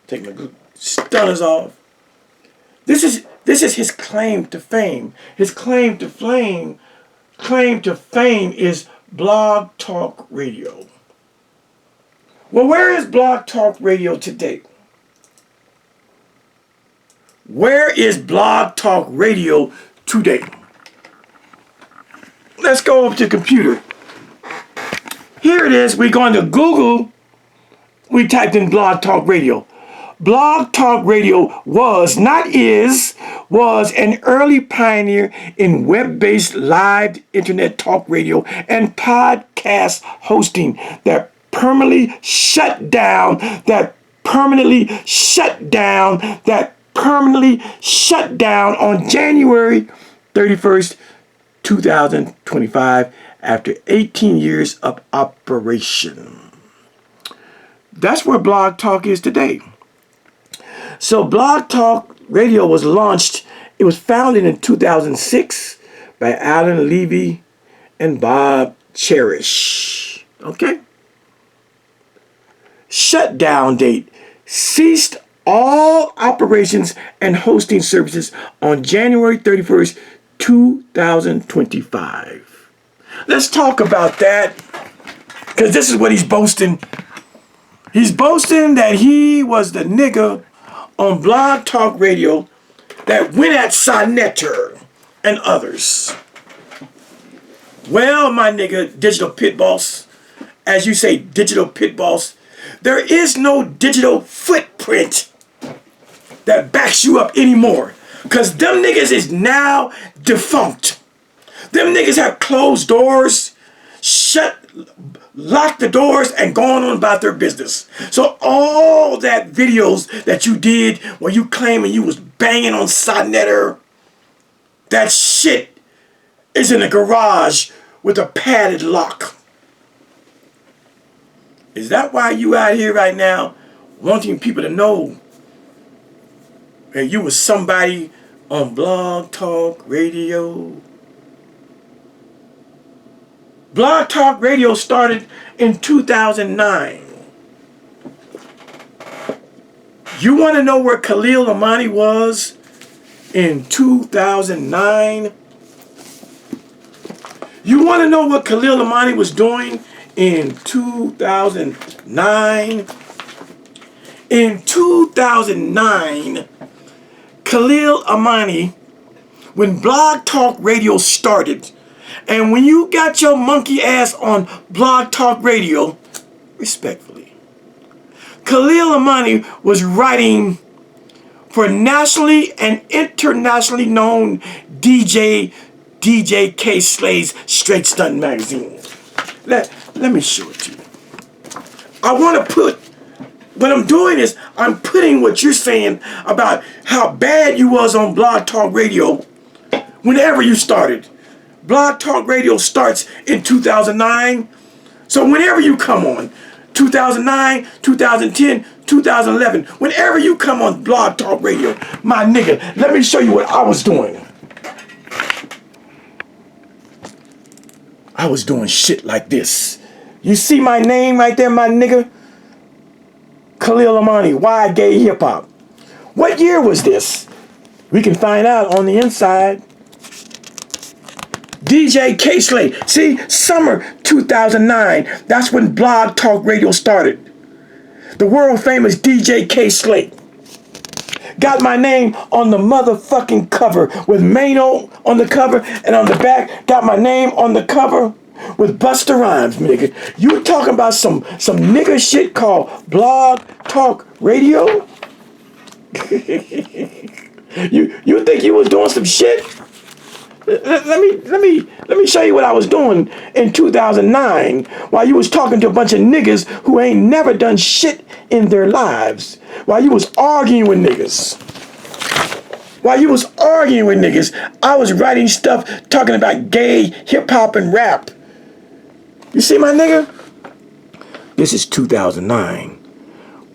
Take my stunners off. This is his claim to fame. His claim to fame is Blog Talk Radio. Well, where is Blog Talk Radio today? Where is Blog Talk Radio today? Let's go up to the computer. Here it is. We're going to Google. We typed in Blog Talk Radio. Blog Talk Radio was an early pioneer in web-based live internet talk radio and podcast hosting that permanently shut down on January 31st, 2025 after 18 years of operation. That's where Blog Talk is today. So Blog Talk Radio was launched, it was founded in 2006 by Alan Levy and Bob Cherish. Okay? Shutdown date: ceased all operations and hosting services on January 31st, 2025. Let's talk about that, because this is what he's boasting. He's boasting that he was the nigga on Blog Talk Radio that went at Sonetter and others. Well, my nigga, Digital Pittboss, as you say, Digital Pittboss, there is no digital footprint that backs you up anymore, because them niggas is now defunct. Them niggas have closed doors, locked the doors, and gone on about their business. So all that videos that you did where you claiming you was banging on Sonetter, that shit is in a garage with a padded lock. Is that why you out here right now wanting people to know that you was somebody on Blog Talk Radio? Blog Talk Radio started in 2009. You want to know where Khalil Amani was in 2009? You want to know what Khalil Amani was doing in 2009? In 2009, Khalil Amani, when Blog Talk Radio started, and when you got your monkey ass on Blog Talk Radio, respectfully, Khalil Amani was writing for nationally and internationally known DJ K. Slay's Straight Stunt magazine. Let me show it to you. I want to put, what I'm doing is I'm putting what you're saying about how bad you was on Blog Talk Radio whenever you started. Blog Talk Radio starts in 2009. So whenever you come on, 2009, 2010, 2011, whenever you come on Blog Talk Radio, my nigga, let me show you what I was doing. I was doing shit like this. You see my name right there, my nigga? Khalil Amani, why gay hip hop? What year was this? We can find out on the inside. DJ K Slay. See, summer 2009. That's when Blog Talk Radio started. The world famous DJ K Slay. Got my name on the motherfucking cover with Mano on the cover, and on the back, got my name on the cover with Busta Rhymes, nigga. You talking about some nigga shit called Blog Talk Radio? you think you was doing some shit? Let me show you what I was doing in 2009 while you was talking to a bunch of niggas who ain't never done shit in their lives. While you was arguing with niggas. While you was arguing with niggas, I was writing stuff talking about gay hip hop and rap. You see my nigga? This is 2009.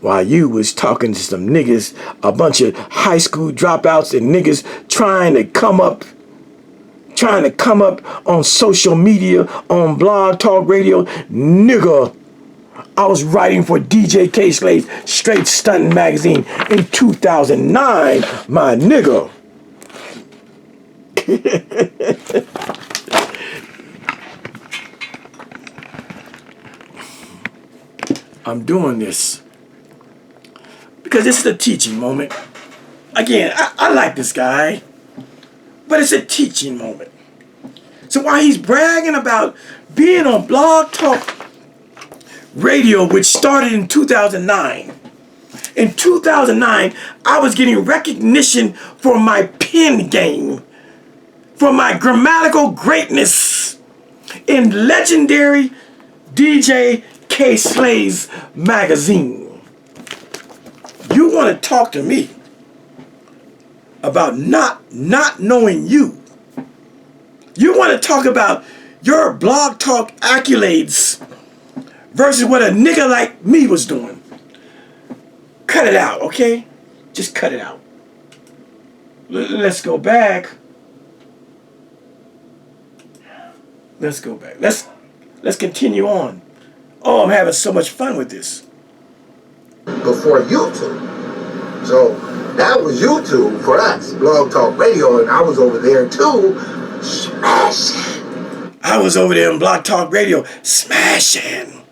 While you was talking to some niggas, a bunch of high school dropouts and niggas trying to come up on social media, on Blog Talk Radio, nigga. I was writing for DJ K Slay's Straight Stunting magazine in 2009, my nigga. I'm doing this because this is a teaching moment. Again, I like this guy, but it's a teaching moment. So while he's bragging about being on Blog Talk Radio, which started in 2009, in 2009, I was getting recognition for my pen game, for my grammatical greatness in legendary DJ K Slay's magazine. You want to talk to me about not knowing you? You want to talk about your Blog Talk accolades versus what a nigga like me was doing? Cut it out, okay? Just cut it out. Let's go back. Let's go back. Let's continue on. Oh, I'm having so much fun with this. Before YouTube. So that was YouTube for us, Blog Talk Radio, and I was over there too, smashing. I was over there in Blog Talk Radio, smashing.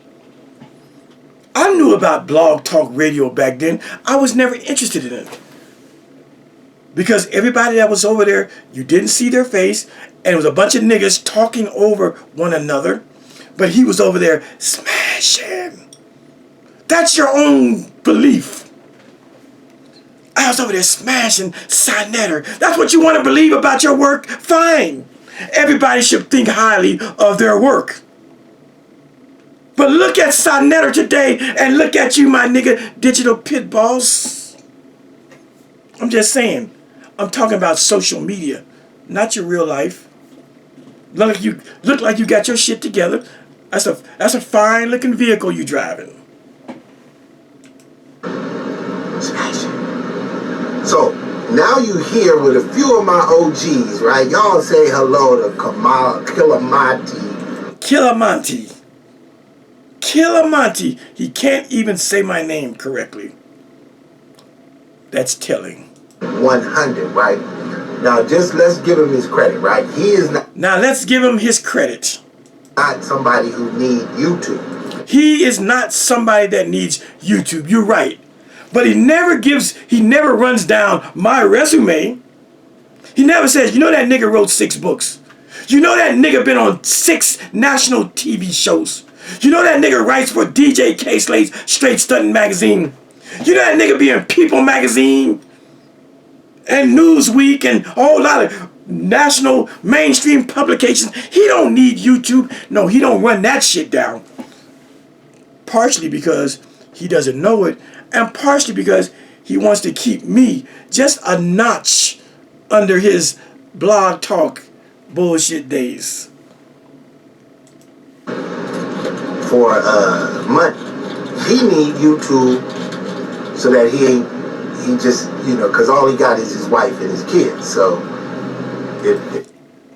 I knew about Blog Talk Radio back then. I was never interested in it. Because everybody that was over there, you didn't see their face, and it was a bunch of niggas talking over one another, but he was over there smashing. That's your own belief. I was over there smashing Sinetter. That's what you want to believe about your work? Fine. Everybody should think highly of their work. But look at Sinetter today and look at you, my nigga, Digital Pittboss. I'm just saying. I'm talking about social media, not your real life. Look like you got your shit together. That's a fine looking vehicle you driving. So now you here with a few of my OGs, right? Y'all say hello to Killamonte. He can't even say my name correctly. That's telling. 100, right? Now let's give him his credit, right? He is not. Now let's give him his credit. Not somebody who needs YouTube. He is not somebody that needs YouTube. You're right. But he never runs down my resume. He never says, you know that nigga wrote 6 books. You know that nigga been on 6 national TV shows. You know that nigga writes for DJ K Slay's Straight Stunting magazine. You know that nigga be in People magazine and Newsweek and a whole lot of national mainstream publications. He don't need YouTube. No, he don't run that shit down. Partially because he doesn't know it, and partially because he wants to keep me just a notch under his Blog Talk bullshit days. For money. He need YouTube so that he just, you know, because all he got is his wife and his kids. So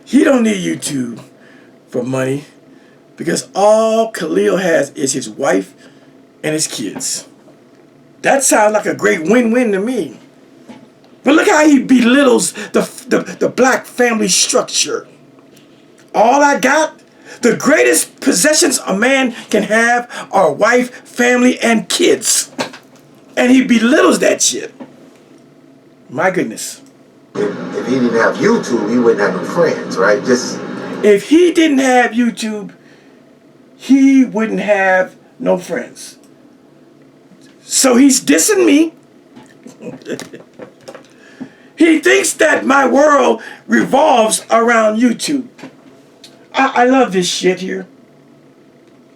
he don't need YouTube for money because all Khalil has is his wife and his kids. That sounds like a great win-win to me. But look how he belittles the black family structure. All I got, the greatest possessions a man can have are wife, family, and kids. And he belittles that shit. My goodness. If he didn't have YouTube, he wouldn't have no friends, right? Just if he didn't have YouTube, he wouldn't have no friends. So he's dissing me. He thinks that my world revolves around YouTube. I love this shit here.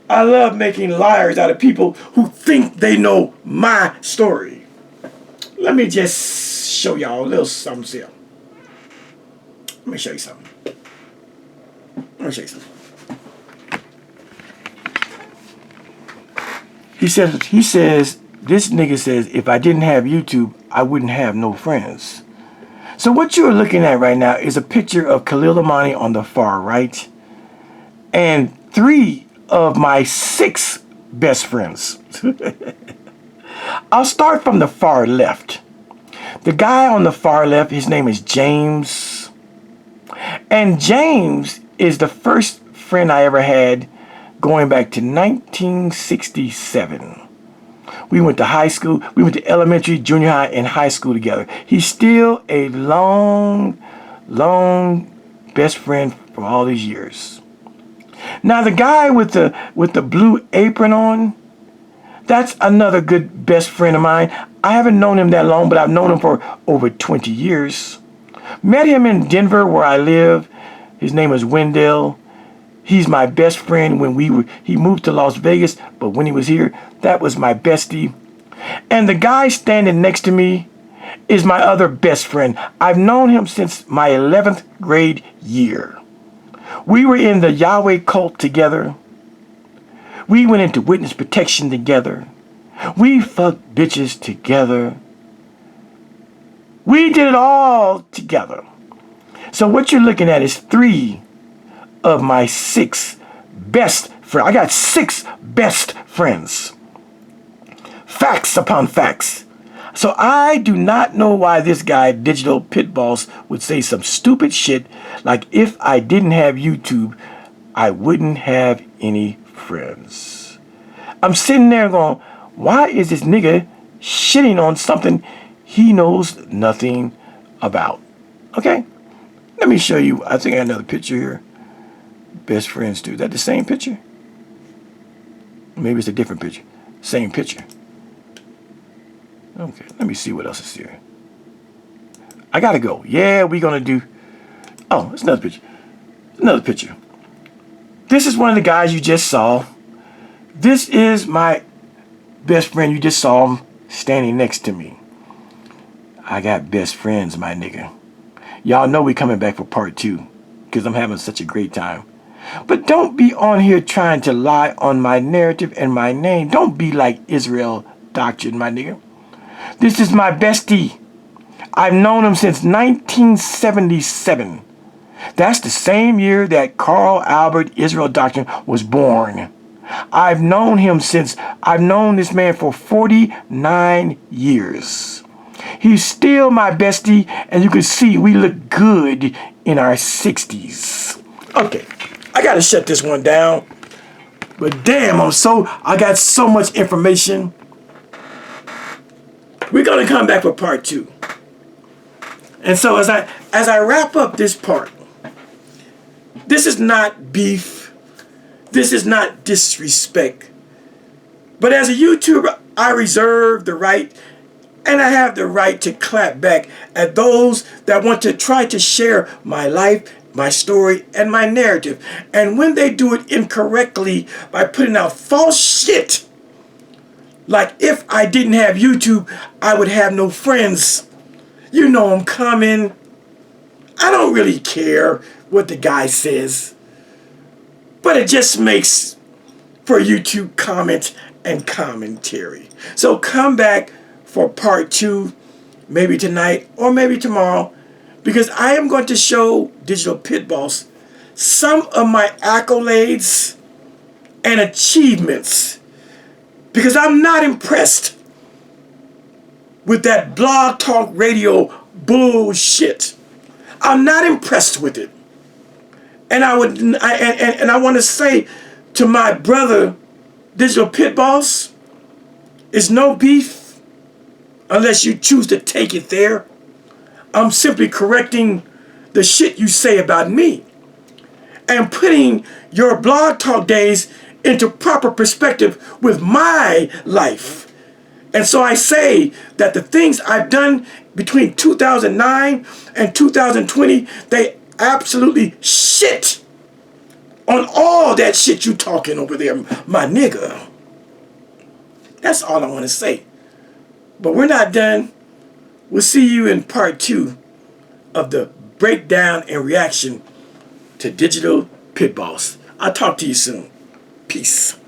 I love making liars out of people who think they know my story. Let me just show y'all a little something here. Let me show you something. He says, this nigga says, if I didn't have YouTube, I wouldn't have no friends. So what you're looking at right now is a picture of Khalil Amani on the far right and 3 of my 6 best friends. I'll start from the far left. The guy on the far left, his name is James. And James is the first friend I ever had going back to 1967. We went to high school. We went to elementary, junior high, and high school together. He's still a long best friend for all these years. Now the guy with the blue apron on, that's another good best friend of mine. I haven't known him that long, but I've known him for over 20 years. Met him in Denver where I live. His name is Wendell. He's my best friend when he moved to Las Vegas, but when he was here, that was my bestie. And the guy standing next to me is my other best friend. I've known him since my 11th grade year. We were in the Yahweh cult together. We went into witness protection together. We fucked bitches together. We did it all together. So what you're looking at is 3 of my 6 best friends. I got 6 best friends. Facts upon facts. So I do not know why this guy, Digital Pittboss, would say some stupid shit like if I didn't have YouTube, I wouldn't have any friends. I'm sitting there going, why is this nigga shitting on something he knows nothing about? Okay, let me show you. I think I got another picture here. Best friends too. Is that the same picture? Maybe it's a different picture. Same picture. Okay, let me see what else is here. I gotta go. Yeah, we're gonna do. Oh, it's another picture. Another picture. This is one of the guys you just saw. This is my best friend. You just saw him standing next to me. I got best friends, my nigga. Y'all know we coming back for part 2 because I'm having such a great time. But don't be on here trying to lie on my narrative and my name. Don't be like Israel Doctrine, my nigga. This is my bestie. I've known him since 1977. That's the same year that Carl Albert Israel Doctrine was born. I've known this man for 49 years. He's still my bestie, and you can see we look good in our 60s. Okay, I gotta shut this one down. But damn, I got so much information. We're gonna come back for part 2. And so as I wrap up this part, this is not beef. This is not disrespect. But as a YouTuber, I reserve the right, and I have the right to clap back at those that want to try to share my life, my story, and my narrative. And when they do it incorrectly by putting out false shit, like if I didn't have YouTube, I would have no friends. You know I'm coming. I don't really care what the guy says, but it just makes for YouTube comment and commentary. So come back for part 2, maybe tonight or maybe tomorrow, because I am going to show Digital Pittboss some of my accolades and achievements, because I'm not impressed with that Blog Talk Radio bullshit. I'm not impressed with it. And I want to say to my brother, Digital Pittboss, it's no beef unless you choose to take it there. I'm simply correcting the shit you say about me and putting your Blog Talk days into proper perspective with my life. And so I say that the things I've done between 2009 and 2020, they absolutely shit on all that shit you talking over there, my nigga. That's all I want to say. But we're not done. We'll see you in part 2 of the breakdown and reaction to Digital Pittboss. I'll talk to you soon. Peace.